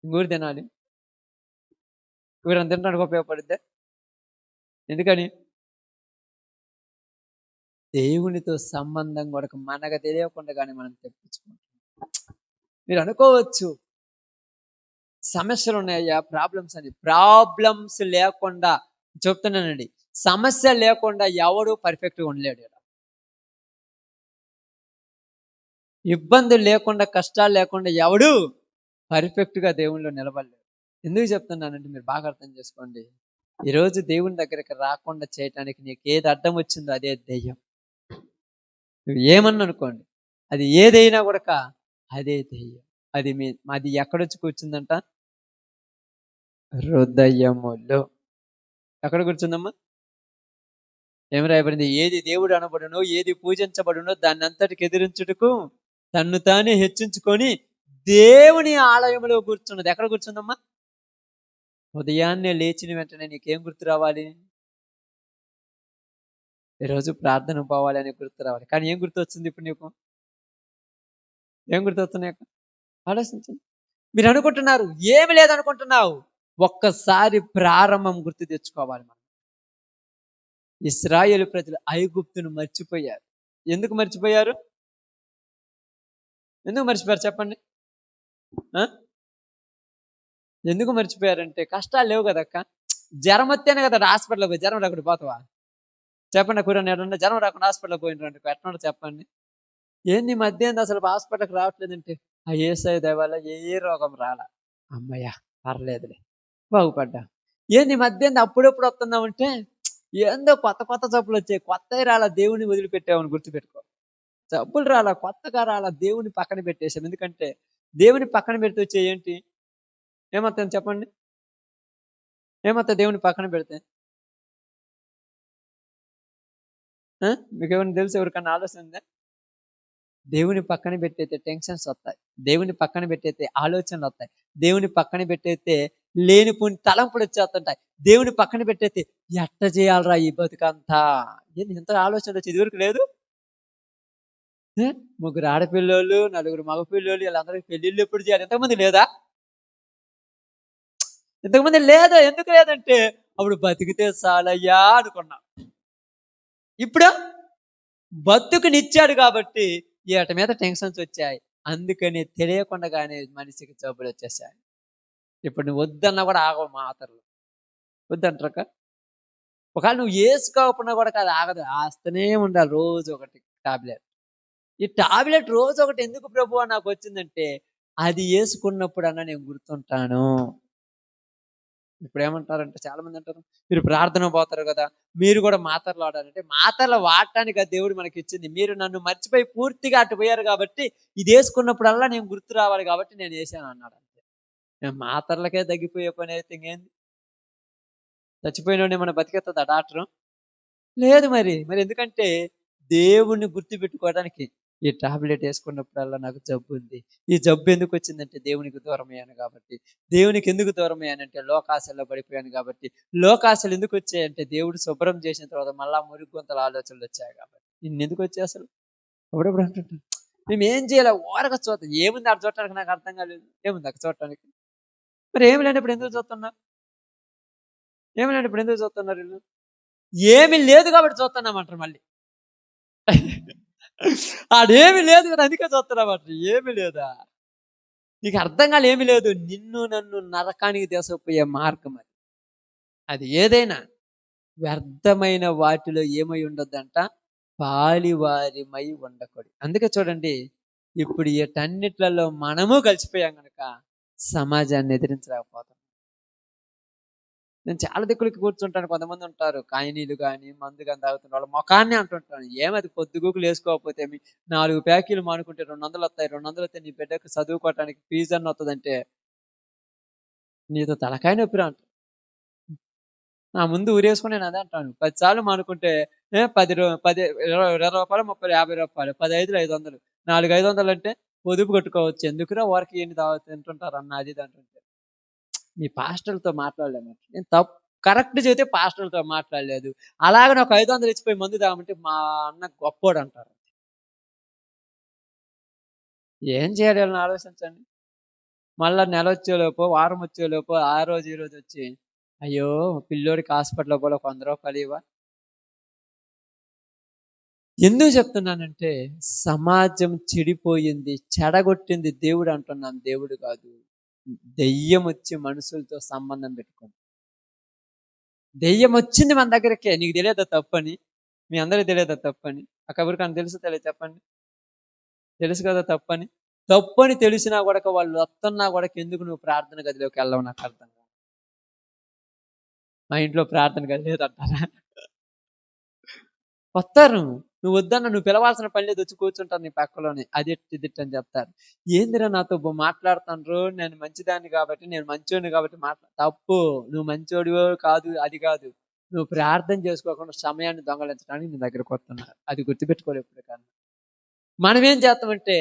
ఇంకూరు తినాలి. ఊరంత తినడానికి ఉపయోగపడుద్ది. ఎందుకని? దేవునితో సంబంధం కూడా మనకు తెలియకుండానే మనం తెప్పించుకుంటాం. మీరు అనుకోవచ్చు సమస్యలు ఉన్నాయా, ప్రాబ్లమ్స్ అని. ప్రాబ్లమ్స్ లేకుండా చెప్తున్నానండి, సమస్య లేకుండా ఎవడు పర్ఫెక్ట్గా ఉండలేడు. ఇబ్బందులు లేకుండా, కష్టాలు లేకుండా ఎవడు పర్ఫెక్ట్గా దేవునిలో నిలబడలేడు. ఎందుకు చెప్తున్నానంటే మీరు బాగా అర్థం చేసుకోండి. ఈరోజు దేవుని దగ్గరికి రాకుండా చేయటానికి నీకు ఏది అడ్డం వచ్చిందో అదే దెయ్యం. నువ్వు ఏమన్నా అనుకోండి, అది ఏదైనా కూడా అదే దెయ్యం. అది ఎక్కడొచ్చి కూర్చుందంట? హృదయములో. ఎక్కడ కూర్చుందమ్మా? ఏమి రాయబడింది? ఏది దేవుడు అనబడునో, ఏది పూజించబడునో దాన్ని అంతటికి ఎదిరించుటకు తన్ను తానే హెచ్చించుకొని దేవుని ఆలయంలో కూర్చున్నది. ఎక్కడ కూర్చుందమ్మా? ఉదయాన్నే లేచిన వెంటనే నీకేం గుర్తు రావాలి? ఈరోజు ప్రార్థన పోవాలి అని గుర్తు రావాలి. కానీ ఏం గుర్తు వచ్చింది ఇప్పుడు నీకు? ఏం గుర్తు వస్తున్నాయి? ఆలోచించండి. మీరు అనుకుంటున్నారు ఏమి లేదనుకుంటున్నావు, ఒక్కసారి ప్రారంభం గుర్తు తెచ్చుకోవాలి. మనం ఇశ్రాయేలు ప్రజలు ఐగుప్తును మర్చిపోయారు. ఎందుకు మర్చిపోయారు? ఎందుకు మర్చిపోయారు చెప్పండి? ఎందుకు మర్చిపోయారంటే కష్టాలు లేవు కదక్క. జ్వరం వస్తేనే కదా హాస్పిటల్కి పోయి, జ్వరం రాకుండా పోతావా చెప్పండి? కూరని ఎడన్నా జ్వరం రాకుండా హాస్పిటల్కి పోయినరండి, ఎట్లా చెప్పండి? ఏంది మధ్య అసలు హాస్పిటల్కి రావట్లేదంటే, ఆ యేసయ్య దయ వల్ల ఏ రోగం రాలా, అమ్మయ్య పర్లేదులే బాగుపడ్డా. ఏంది మధ్య అప్పుడప్పుడు వస్తున్నామంటే, ఏందో కొత్త కొత్త జబ్బులు వచ్చాయి, కొత్తవి రాలా, దేవుని వదిలిపెట్టామని గుర్తుపెట్టుకో. జబ్బులు రాలా, కొత్తగా రాలా, దేవుని పక్కన పెట్టేసాం. ఎందుకంటే దేవుని పక్కన పెడితే వచ్చే ఏంటి? ఏమవుతుంది చెప్పండి? ఏమవుతుంది దేవుని పక్కన పెడితే? మీకు ఏమైనా తెలుసు? ఎవరికన్నా ఆలోచన ఉందా? దేవుని పక్కన పెట్టయితే టెన్షన్స్ వస్తాయి. దేవుని పక్కన పెట్టయితే ఆలోచనలు వస్తాయి. దేవుని పక్కన పెట్టయితే లేనిపోని తలంపులు వచ్చేస్తుంటాయి. దేవుని పక్కన పెట్టయితే ఎట్ట చేయాలరా ఈ బతుకంతా, ఏంది ఇంత ఆలోచన వచ్చి ఇదివరకు లేదు. ఏ? ముగ్గురు ఆడపిల్లోళ్ళు, నలుగురు మగ పిల్లోళ్ళు, వీళ్ళందరికీ పెళ్ళిళ్ళు ఎప్పుడు చేయాలి? ఇంతకుముందు లేదా? ఇంతకుముందు లేదా? ఎందుకు లేదంటే అప్పుడు బతికితే చాలయ్యా అనుకున్నా. ఇప్పుడు బతుకునిచ్చాడు కాబట్టి వీటి మీద టెన్షన్స్ వచ్చాయి. అందుకని తెలియకుండానే మనిషికి జబ్బులు వచ్చేసాయి. ఇప్పుడు నువ్వు వద్దన్నా కూడా ఆగవు మాత్రలు. వద్దంటారక. ఒకవేళ నువ్వు వేసుకోకపోయినా కూడా కాదు, ఆగదు, ఆస్తనే ఉండాలి రోజు ఒకటి టాబ్లెట్. ఈ టాబ్లెట్ రోజు ఒకటి ఎందుకు ప్రభువా నాకు వచ్చిందంటే, అది వేసుకున్నప్పుడన్నా నేను గుర్తుంటాను. ఇప్పుడు ఏమంటారంటే చాలా మంది అంటారు, మీరు ప్రార్థన పోతారు కదా, మీరు కూడా మాత్రలు వాడాలంటే, మాత్రలు వాడటానికి ఆ దేవుడు మనకి ఇచ్చింది. మీరు నన్ను మర్చిపోయి పూర్తిగా అటు పోయారు కాబట్టి, ఇది వేసుకున్నప్పుడల్లా నేను గుర్తు రావాలి కాబట్టి నేను వేసాను అన్నాడు. అంతే. నేను మాత్రలకే తగ్గిపోయే పని అయితే ఇంకేంది? చచ్చిపోయినోడిని మన బతికేస్తుందా డాక్టరు? లేదు. మరి మరి ఎందుకంటే దేవుణ్ణి గుర్తుపెట్టుకోవడానికి ఈ టాబ్లెట్ వేసుకున్నప్పుడల్లా నాకు జబ్బు ఉంది. ఈ జబ్బు ఎందుకు వచ్చిందంటే దేవునికి దూరం అయ్యాను కాబట్టి. దేవునికి ఎందుకు దూరం అయ్యానంటే లోకాశల్లో పడిపోయాను కాబట్టి. లోకాశలు ఎందుకు వచ్చాయంటే దేవుడు శుభ్రం చేసిన తర్వాత మళ్ళా మురిగొంతల ఆలోచనలు వచ్చాయి కాబట్టి. ఇన్నెందుకు వచ్చాయి అసలు? అప్పుడప్పుడు అంటుంటాను, మేము ఏం చేయాలి? ఓరక చూద్దాం. ఏముంది అక్కడ చూడటానికి? నాకు అర్థం కాలేదు. ఏముంది అక్కడ చూడటానికి? మరి ఏమి లేనప్పుడు ఎందుకు చూస్తున్నారు? ఏమి లేనప్పుడు ఎందుకు చూస్తున్నారు వీళ్ళు? ఏమి లేదు కాబట్టి చూస్తున్నామంటారు మళ్ళీ. ఆడేమి లేదు కదా, అందుకే చూస్తున్నామంట. ఏమి లేదా? నీకు అర్థం కాలే ఏమి లేదు. నిన్ను నన్ను నరకానికి తీసుకుపోయే మార్గం అది. అది ఏదైనా వ్యర్థమైన వాటిలో ఏమై ఉండొద్దంట, పాలివారిమై ఉండకూడదు. అందుకే చూడండి, ఇప్పుడు వీటన్నిట్లలో మనము కలిసిపోయాం కనుక సమాజాన్ని ఎదిరించలేకపోతాం. నేను చాలా దిక్కులకి కూర్చుంటాను. కొంతమంది ఉంటారు కాయనీలు కానీ మందు కానీ తాగుతున్న వాళ్ళ ముఖాన్ని అంటుంటాను, ఏమది పొద్దుగూకులు వేసుకోకపోతే 4 ప్యాకీలు మానుకుంటే 200 వస్తాయి. 200 వస్తే నీ బిడ్డకు చదువుకోవటానికి ఫీజు అన్న వస్తుందంటే నీతో తలకాయ నొప్పిరా అంట. నా ముందు ఊరేసుకుని నేను అదే అంటాను. 10 సార్లు మానుకుంటే 10 20 రూపాయలు, 30, 50 రూపాయలు, 10 5 500, 4 500 అంటే పొదుపు కట్టుకోవచ్చు. ఎందుకురా ఊరికి ఏంటి తింటుంటారు అన్న అది ఇది అంటుంటే, మీ పాస్టర్లతో మాట్లాడలేము. నేను కరెక్ట్ చెబితే పాస్టర్లతో మాట్లాడలేదు. అలాగే నాకు 500 ఇచ్చిపోయి మందు తాగమంటే మా అన్న గొప్పోడు అంటారు. ఏం చేయాలి వాళ్ళని ఆలోచించండి. మళ్ళా నెల వచ్చేలోపు, వారం వచ్చేలోపు ఆ రోజు ఈ రోజు వచ్చి, అయ్యో పిల్లోడికి హాస్పిటల్లో కూడా 100 రూపాయలు ఇవ్వా. ఎందుకు చెప్తున్నానంటే సమాజం చెడిపోయింది, చెడగొట్టింది దేవుడు అంటున్నాను, దేవుడు కాదు. దెయ్యం వచ్చి మనుషులతో సంబంధం పెట్టుకుంది. దెయ్యం వచ్చింది మన దగ్గరకే. నీకు తెలియదా తప్పని? మీ అందరికి తెలియదా తప్పని? ఆ కబురికాని తెలుసు తెలియదు చెప్పండి. తెలుసు కదా తప్పని. తప్పని తెలిసినా కూడా వాళ్ళు వస్తున్నా కూడా ఎందుకు నువ్వు ప్రార్థన గదిలోకి వెళ్ళవు నాకు అర్థం కాదు. మా ఇంట్లో ప్రార్థన గది లేదంటారా? వస్తారు. నువ్వు వద్దన్న, నువ్వు పిలవాల్సిన పని లేదు, వచ్చి కూర్చుంటారు నీ పక్కలోనే. అది ఇదిట్ అని చెప్తారు. ఏందిరా నాతో మాట్లాడుతాండ్రు, నేను మంచిదాన్ని కాబట్టి, నేను మంచోడిని కాబట్టి తప్పు. నువ్వు మంచోడివో కాదు, అది కాదు. నువ్వు ప్రార్థన చేసుకోకుండా సమయాన్ని దొంగలించడానికి నీ దగ్గరకు వస్తున్నారు. అది గుర్తుపెట్టుకోలేదు ఎప్పుడు కానీ. మనం ఏం చేస్తామంటే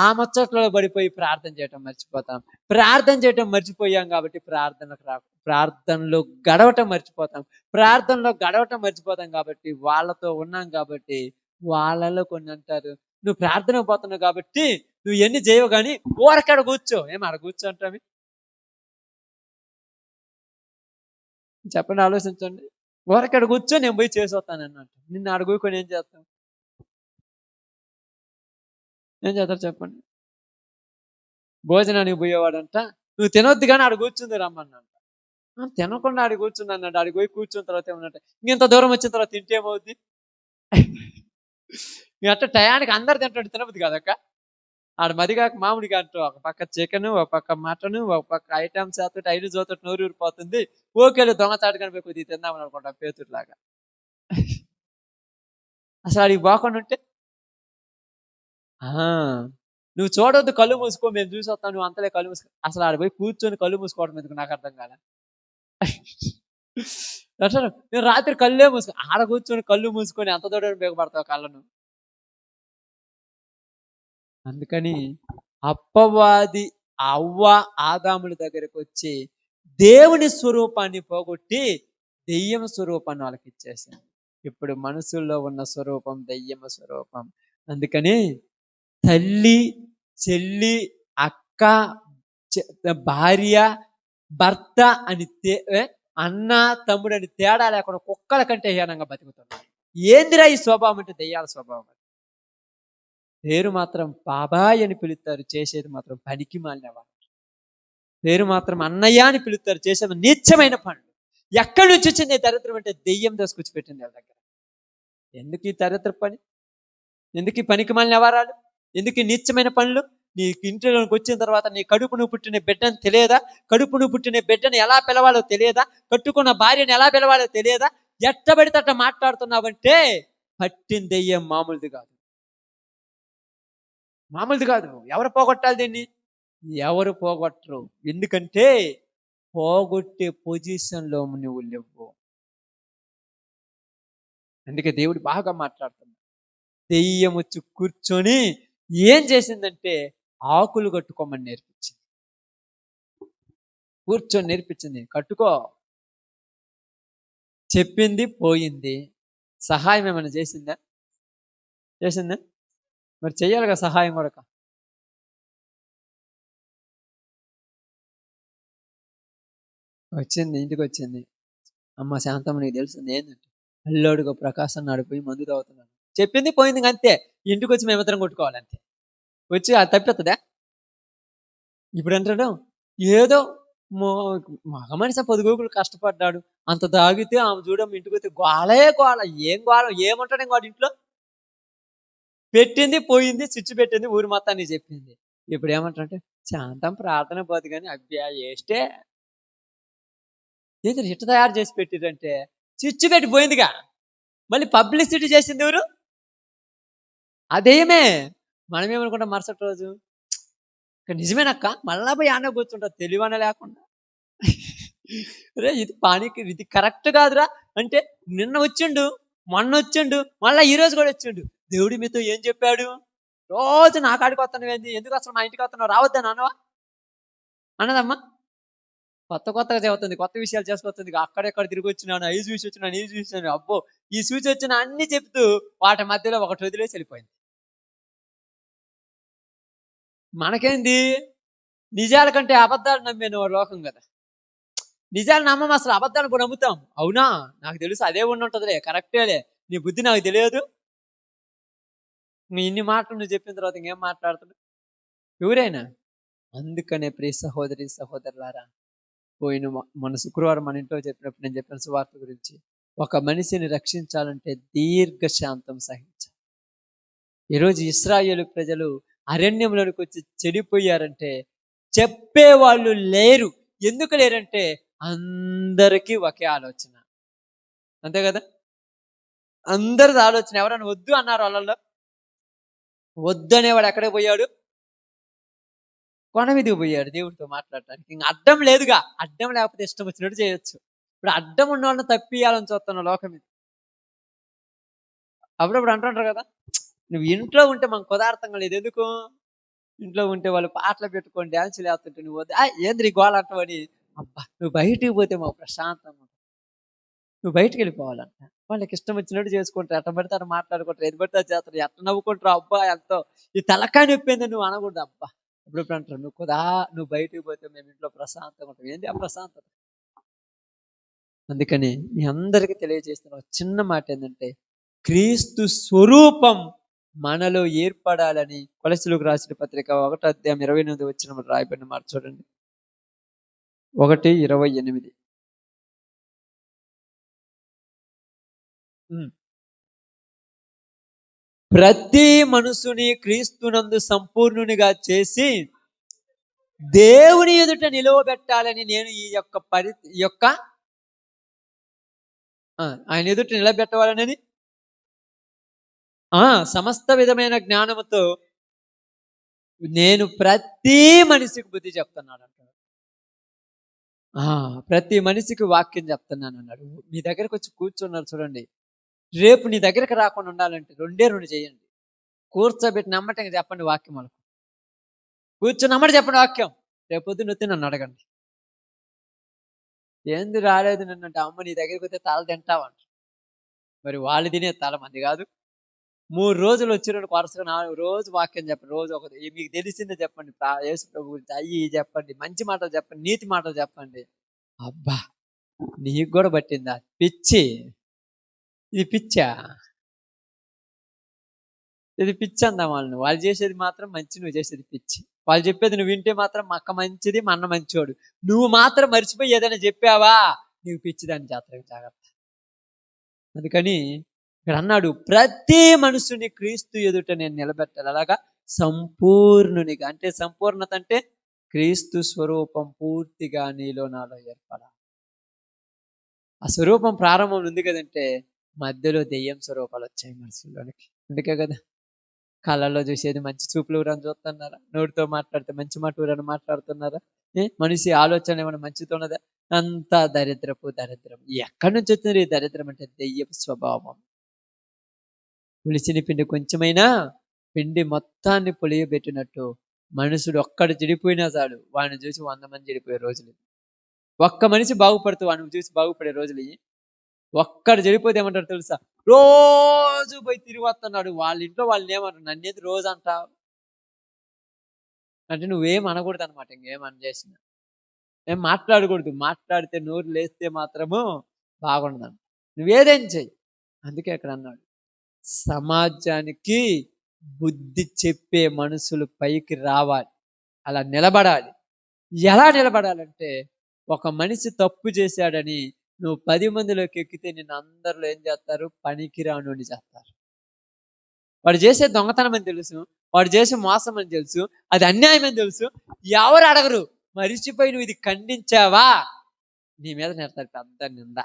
ఆ ముచ్చట్లో పడిపోయి ప్రార్థన చేయటం మర్చిపోతాం. ప్రార్థన చేయటం మర్చిపోయాం కాబట్టి ప్రార్థనలో గడవటం మర్చిపోతాం. ప్రార్థనలో గడవటం మర్చిపోతాం కాబట్టి వాళ్ళతో ఉన్నాం కాబట్టి వాళ్ళలో కొన్ని అంటారు, నువ్వు ప్రార్థన పోతున్నావు కాబట్టి నువ్వు ఎన్ని చేయవు కానీ ఊరకాడ కూర్చో. ఆడ కూర్చో అంటామి? చెప్పండి, ఆలోచించండి. ఊరకాడ కూర్చో, నేను పోయి చేసి వస్తాను అన్నట్టు. నిన్ను ఆడ కూర్చొని ఏం చేస్తాం? ఏం చేస్తారు చెప్పండి? భోజనానికి పోయేవాడంట, నువ్వు తినొద్దు కానీ ఆడ కూర్చుంది రమ్మన్నంట. తినకుండా ఆడికి కూర్చుంది అన్నట్టు. ఆడికి పోయి కూర్చున్న తర్వాత ఏమన్నట్టు, ఇంత దూరం వచ్చిన తర్వాత తింటే ఏమవుద్ది? అట్ట టయానికి అందరు తింటాడు, తినబుద్ది కదక్క. ఆడ మదిగాక మామిడిగా అంటూ ఒక పక్క చికెన్, ఒక పక్క మటన్, ఒక పక్క ఐటమ్స్ చేస్తుంటే ఐదు చూతుంటే నోరు ఊరిపోతుంది. ఓకేలే దొంగచాటు కనిపోయి కొద్దిగా తిందామని అనుకుంటా పేతుట్లాగా. అసలు ఆడికి పోకుండా ఉంటే నువ్వు చూడొద్దు, కళ్ళు మూసుకో, మేము చూసి వస్తాం, నువ్వు అంతలే కళ్ళు మూసుకో. అసలు ఆడ పోయి కూర్చొని కళ్ళు మూసుకోవడం ఎందుకు నాకు అర్థం కాలే. నేను రాత్రి కళ్ళే మూసుకో, ఆడ కూర్చొని కళ్ళు మూసుకొని ఎంత దూరం బేగపడతావు కళ్ళను? అందుకని అప్పవాది అవ్వ ఆదాముల దగ్గరకు వచ్చి దేవుని స్వరూపాన్ని పోగొట్టి దెయ్యం స్వరూపాన్ని వాళ్ళకి ఇచ్చేసింది. ఇప్పుడు మనుషుల్లో ఉన్న స్వరూపం దెయ్యం స్వరూపం. అందుకని తల్లి, చెల్లి, అక్క, భార్య, భర్త అని అన్న, తమ్ముడు అని తేడా లేకుండా కుక్కల కంటే హీనంగా బతుకుతున్నారు. ఏందిరా ఈ స్వభావం అంటే దెయ్యాల స్వభావం. పేరు మాత్రం బాబాయ్ అని పిలుస్తారు, చేసేది మాత్రం పనికి మాలినవాడు. పేరు మాత్రం అన్నయ్య అని పిలుస్తారు, చేసేది నీచమైన పనులు. ఎక్కడి నుంచి వచ్చింది దరిద్రం అంటే దెయ్యం దోసుకొచ్చి పెట్టింది వాళ్ళ దగ్గర. ఎందుకు ఈ దరిద్ర పని? ఎందుకు ఈ పనికి మాలిన వ్యవహారాలు? ఎందుకు ఈ నీచమైన పనులు? నీ ఇంట్లోకి వచ్చిన తర్వాత నీ కడుపును పుట్టిన బిడ్డను తెలియదా? కడుపును పుట్టిన బిడ్డను ఎలా పిలవాలో తెలియదా? కట్టుకున్న భార్యను ఎలా పిలవాలో తెలియదా? ఎట్టబడితే అట్ట మాట్లాడుతున్నావంటే పట్టిన దెయ్యం మామూలుది కాదు, మామూలుది కాదు. ఎవరు పోగొట్టాలి దీన్ని? ఎవరు పోగొట్టరు. ఎందుకంటే పోగొట్టే పొజిషన్లో నువ్వు లేవు. అందుకే దేవుడు బాగా మాట్లాడుతున్నాడు. దెయ్యం వచ్చి కూర్చొని ఏం చేసిందంటే ఆకులు కట్టుకోమని నేర్పించింది. కూర్చొని నేర్పించింది, కట్టుకో చెప్పింది, పోయింది. సహాయం ఏమైనా చేసిందా? మరి చెయ్యాలిగా సహాయం కూడా. వచ్చింది, ఇంటికి వచ్చింది. అమ్మ శాంతమ్మ, నీకు తెలిసింది ఏంటంటే అల్లోడుగా ప్రకాశం నడిపోయి మందు తాగుతున్నాను. చెప్పింది, పోయింది, అంతే. ఇంటికి వచ్చి మేమిద్దరం కొట్టుకోవాలంతే. వచ్చి అది తప్పిస్తుందా? ఇప్పుడు అంటాడు ఏదో మగ మనిషి పొదుగుకులు కష్టపడ్డాడు, అంత తాగితే ఆమె చూడమ్మ ఇంటికి వస్తే గోళే గోళ. ఏం గోళ? ఏమంటాడు వాడు ఇంట్లో? పెట్టింది, పోయింది, స్విచ్ పెట్టింది, ఊరి మొత్తాన్ని చెప్పింది. ఇప్పుడు ఏమంటారంటే శాంతం ప్రార్థన పోదు కానీ అభ్యా ఏస్తే ఏదో ఇట్ట తయారు చేసి పెట్టిరంటే స్విచ్ పెట్టి పోయిందిగా. మళ్ళీ పబ్లిసిటీ చేసింది ఎవరు? అదేమే. మనమేమనుకుంటాం మరుసటి రోజు నిజమేనక్క, మళ్ళా పోయి ఆన కూర్చుంటా తెలివన లేకుండా. రే ఇది పానికి, ఇది కరెక్ట్ కాదురా అంటే నిన్న వచ్చిండు, మొన్న వచ్చిండు, మళ్ళీ ఈ రోజు కూడా వచ్చిండు. దేవుడి మీతో ఏం చెప్పాడు? రోజు నా కాడికి వస్తున్నావు ఏంది? ఎందుకు అసలు మా ఇంటికి వస్తున్నావు? రావద్దని అనవా? అన్నదమ్మా. కొత్తగా చెబుతుంది, కొత్త విషయాలు చేసుకొస్తుంది. అక్కడెక్కడ తిరిగి వచ్చినాను, అవి చూసి వచ్చినాను, ఇవి చూసినాను, అబ్బో ఈ చూసి వచ్చిన అన్ని చెప్తూ వాటి మధ్యలో ఒకటి వదిలేసి వెళ్ళిపోయింది. మనకేంది? నిజాల కంటే అబద్ధాలు నమ్మే లోకం కదా. నిజాలు నమ్మం, అసలు అబద్ధాలు కూడా నమ్ముతాం. అవునా, నాకు తెలుసు అదే ఉంటుందిలే, కరెక్టేలే, నీ బుద్ధి నాకు తెలియదు. ఇన్ని మాటలు నువ్వు చెప్పిన తర్వాత ఇంకేం మాట్లాడుతున్నావు ఎవరైనా? అందుకనే ప్రియ సహోదరి సహోదరులారా, పోయిన మన శుక్రవారం మన ఇంట్లో చెప్పినప్పుడు నేను చెప్పిన సువార్త గురించి, ఒక మనిషిని రక్షించాలంటే దీర్ఘశాంతం సహించాలి. ఈరోజు ఇశ్రాయేలు ప్రజలు అరణ్యంలోకి వచ్చి చెడిపోయారంటే చెప్పేవాళ్ళు లేరు. ఎందుకు లేరంటే అందరికీ ఒకే ఆలోచన, అంతే కదా. అందరిది ఆలోచన. ఎవరైనా వద్దు అన్నారు వాళ్ళలో? వద్దు అనేవాడు ఎక్కడికి పోయాడు? కొండ మీదకి పోయాడు దేవుడితో మాట్లాడటానికి. ఇంకా అడ్డం లేదుగా. అడ్డం లేకపోతే ఇష్టం వచ్చినట్టు చేయొచ్చు. ఇప్పుడు అడ్డం ఉన్న వాళ్ళని తప్పియాలని చూస్తున్న లోకం ఇది. అప్పుడప్పుడు అంటుంటారు కదా, నువ్వు ఇంట్లో ఉంటే మనకు పదార్థంగా లేదు. ఎందుకు? ఇంట్లో ఉంటే వాళ్ళు పాటలు పెట్టుకొని డ్యాన్సులు వేస్తుంటే నువ్వు వద్దు ఏంద్రీ గోళ అంటావని. అబ్బా నువ్వు బయటికి పోతే మాకు ప్రశాంతంగా ఉంటుంది. నువ్వు బయటికి వెళ్ళిపోవాలంట. వాళ్ళకి ఇష్టం వచ్చినట్టు చేసుకుంటారు, ఎట్ట పడితే అట్ట మాట్లాడుకుంటారు, ఏది పడితే చేస్తారు, ఎట్ట నవ్వుకుంటారు. అబ్బా ఎంతో ఈ తలకాయ నొప్పింది నువ్వు అనకూడదు. అబ్బా అప్పుడప్పుడు అంటారు నువ్వు బయటికి పోతే మేము ఇంట్లో ప్రశాంతంగా ఉంటాం. ఏంటి ఆ ప్రశాంతత? అందుకని మీ అందరికీ తెలియజేస్తున్న ఒక చిన్న మాట ఏంటంటే, క్రీస్తు స్వరూపం మనలో ఏర్పడాలని కొలస్సీలకు రాసిన పత్రిక 1:28 రాయబడిన మాట చూడండి. 1:28. ప్రతి మనుషుని క్రీస్తునందు సంపూర్ణునిగా చేసి దేవుని ఎదుట నిలవబెట్టాలని నేను ఈ యొక్క ఆయన ఎదుట నిలబెట్టవాలనేది సమస్త విధమైన జ్ఞానముతో నేను ప్రతి మనిషికి బుద్ధి చెప్తున్నాను అంటాడు. ప్రతి మనిషికి వాక్యం చెప్తున్నాను అన్నాడు. మీ దగ్గరకు వచ్చి కూర్చున్నారు చూడండి. రేపు నీ దగ్గరకు రాకుండా ఉండాలంటే 2 చేయండి. కూర్చోబెట్టి నమ్మటంగా చెప్పండి వాక్యం వాళ్ళకు. కూర్చున్నమాట చెప్పండి వాక్యం. రేపు పొద్దున్న వచ్చి నన్ను అడగండి. ఏంది రాలేదు నన్నంటే, అమ్మ నీ దగ్గరికి వస్తే తల తింటావంట. మరి వాళ్ళు తినే తల మంది కాదు. 3 రోజులు వచ్చినోడికి వరుసగా 4 రోజు వాక్యం చెప్పండి. రోజు ఒకటి మీకు తెలిసిందే చెప్పండి. యేసు ప్రభు గురించి అయ్యి ఇయ్యి చెప్పండి. మంచి మాటలు చెప్పండి. నీతి మాటలు చెప్పండి. అబ్బా! నీకు కూడా పట్టిందా పిచ్చి? ఇది పిచ్చా? ఇది పిచ్చి అందాం వాళ్ళని. వాళ్ళు చేసేది మాత్రం మంచి, నువ్వు చేసేది పిచ్చి. వాళ్ళు చెప్పేది నువ్వు వింటే మాత్రం మా అక్క మంచిది, మా అన్న మంచోడు. నువ్వు మాత్రం మర్చిపోయి ఏదైనా చెప్పావా, నీకు పిచ్చిదాన్ని చేస్తావు. జాగ్రత్త. అందుకని ఇక్కడ అన్నాడు, ప్రతి మనుషుని క్రీస్తు ఎదుట నేను నిలబెట్టాలి. అలాగా సంపూర్ణునిగా. అంటే సంపూర్ణత అంటే క్రీస్తు స్వరూపం పూర్తిగా నీలో నాలో ఏర్పడాలి. ఆ స్వరూపం ప్రారంభం ఉంది కదంటే మధ్యలో దెయ్యం స్వరూపాలు వచ్చాయి మనుషుల్లోనికి. అందుకే కదా కళ్ళల్లో చూసేది మంచి చూపులు ఎవరైనా చూస్తున్నారా? నోటితో మాట్లాడితే మంచి మాట ఎవరైనా మాట్లాడుతున్నారా? మనిషి ఆలోచన ఏమైనా మంచితో ఉన్నదా? అంతా దరిద్రం. ఎక్కడి నుంచి వచ్చింది ఈ దరిద్రం అంటే దెయ్యపు స్వభావం. పులిసిన పిండి కొంచెమైనా పిండి మొత్తాన్ని పులియబెట్టినట్టు మనుషుడు ఒక్కడు చెడిపోయినా చాలు వాడిని చూసి 100 మంది చెడిపోయే రోజులు. ఒక్క మనిషి బాగుపడుతూ వాడిని చూసి బాగుపడే రోజులు. ఒక్కడు చెడిపోతే ఏమంటారు తెలుసా? రోజు పోయి తిరిగి వస్తున్నాడు. వాళ్ళ ఇంట్లో వాళ్ళని ఏమంటారు? నన్నేది రోజు అంటావు అంటే నువ్వేం అనకూడదు అనమాట. ఇంకేమని చేసిన ఏం మాట్లాడకూడదు. మాట్లాడితే నోరు లేస్తే మాత్రము బాగుండదంట. నువ్వేదేం చెయ్యి. అందుకే అక్కడ అన్నాడు, సమాజానికి బుద్ధి చెప్పే మనుషులు పైకి రావాలి, అలా నిలబడాలి. ఎలా నిలబడాలంటే, ఒక మనిషి తప్పు చేశాడని నువ్వు 10 మందిలోకి ఎక్కితే నిన్ను అందరిలో ఏం చేస్తారు? పనికిరానుని చేస్తారు. వాడు చేసే దొంగతనం అని తెలుసు, వాడు చేసే మోసం అని తెలుసు, అది అన్యాయం అని తెలుసు. ఎవరు అడగరు. మరిచిపోయి నువ్వు ఇది ఖండించావా, నీ మీద నేర్తారు పెద్ద నింద.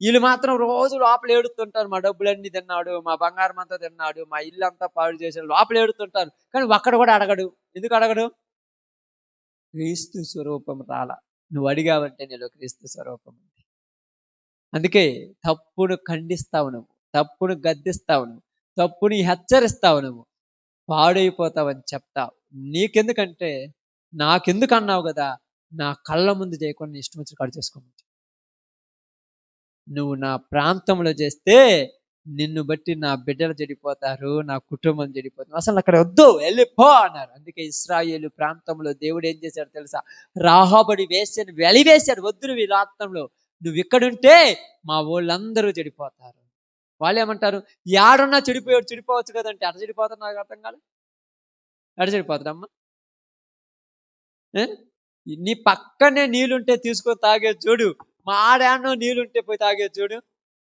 వీళ్ళు మాత్రం రోజు లోపల ఏడుతుంటారు. మా డబ్బులన్నీ తిన్నాడు, మా బంగారం అంతా తిన్నాడు, మా ఇల్లు అంతా పాడు చేశాడు, లోపల ఏడుతుంటారు. కానీ ఒక్కడు కూడా అడగడు. ఎందుకు అడగడు? క్రీస్తు స్వరూపం రాలా. నువ్వు అడిగావంటే నీలో క్రీస్తు స్వరూపం ఉంది. అందుకే తప్పును ఖండిస్తావు నువ్వు, తప్పును గద్దిస్తావు నువ్వు, తప్పుని హెచ్చరిస్తావు నువ్వు, పాడైపోతావని చెప్తావు. నీకెందుకంటే నాకెందుకు అన్నావు కదా, నా కళ్ళ ముందు చేయకుండా ఇష్టం వచ్చి కాడు చేసుకోమని. నువ్వు నా ప్రాంతంలో చేస్తే నిన్ను బట్టి నా బిడ్డలు చెడిపోతారు, నా కుటుంబం చెడిపోతారు. అసలు అక్కడ వద్దు, వెళ్ళిపో అన్నారు. అందుకే ఇశ్రాయేలు ప్రాంతంలో దేవుడు ఏం చేశాడు తెలుసా? రాహాబడి వేసాను, వెలివేశాడు. వద్దు నువ్వు ఈ రాష్ట్రంలో, నువ్వు ఇక్కడుంటే మా వాళ్ళందరూ చెడిపోతారు. వాళ్ళు ఏమంటారు? యాడున్నా చెడిపోవచ్చు కదంటే అట చెడిపోతారు. నాకు అర్థం కాదు. ఎట చెడిపోతాడమ్మా? నీ పక్కనే నీళ్ళుంటే తీసుకొని తాగేది చూడు, మా ఆడాన్నో నీళ్ళుంటే పోయి తాగేది చూడు.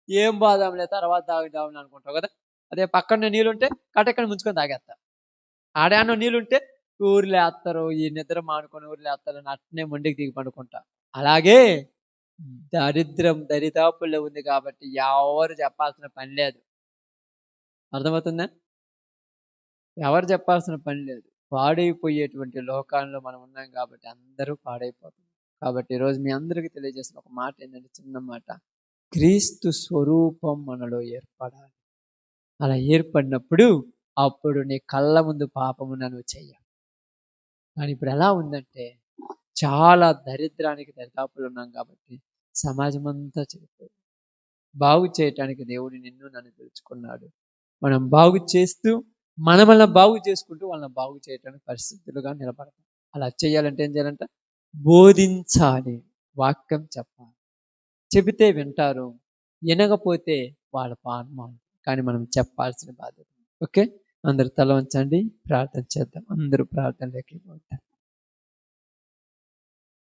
ఏం బాదాంలే తర్వాత తాగుదామని అనుకుంటావు కదా. అదే పక్కనే నీళ్ళుంటే కట్టెక్కడ ముంచుకొని తాగేస్తా. ఆడాన్నో నీళ్ళుంటే ఊర్లేస్తారు, ఈ నిద్ర మానుకొని ఊర్లేస్తారు, అట్నే మొండికి దిగి పండుకుంటా. అలాగే దరిద్రం దరిదాపుల్లో ఉంది కాబట్టి ఎవరు చెప్పాల్సిన పని లేదు. అర్థమవుతుందా? ఎవరు చెప్పాల్సిన పని లేదు. పాడైపోయేటువంటి లోకాల్లో మనం ఉన్నాం కాబట్టి అందరూ పాడైపోతాం. కాబట్టి ఈరోజు మీ అందరికీ తెలియజేసిన ఒక మాట ఏంటంటే, చిన్న మాట, క్రీస్తు స్వరూపం మనలో ఏర్పడాలి. అలా ఏర్పడినప్పుడు అప్పుడు నీ కళ్ళ ముందు పాపము నువ్వు చెయ్యవు. కానీ ఇప్పుడు ఎలా ఉందంటే, చాలా దరిద్రానికి దరిదాపులు ఉన్నాం కాబట్టి సమాజం అంతా చెడిపోయింది. బాగు చేయటానికి దేవుడు నిన్ను నన్ను పిలుచుకున్నాడు. మనం బాగు చేస్తూ మనల్ని బాగు చేసుకుంటూ వాళ్ళని బాగు చేయటానికి పరిస్థితులుగా నిలబడతాం. అలా చేయాలంటే ఏం చేయాలంట? బోధించాలి, వాక్యం చెప్పాలి. చెబితే వింటారు, వినకపోతే వాళ్ళ పాన్మాలు. కానీ మనం చెప్పాల్సిన బాధ్యత. ఓకే, అందరు తల వంచండి, ప్రార్థన చేద్దాం. అందరూ ప్రార్థనలోకి పోతాం.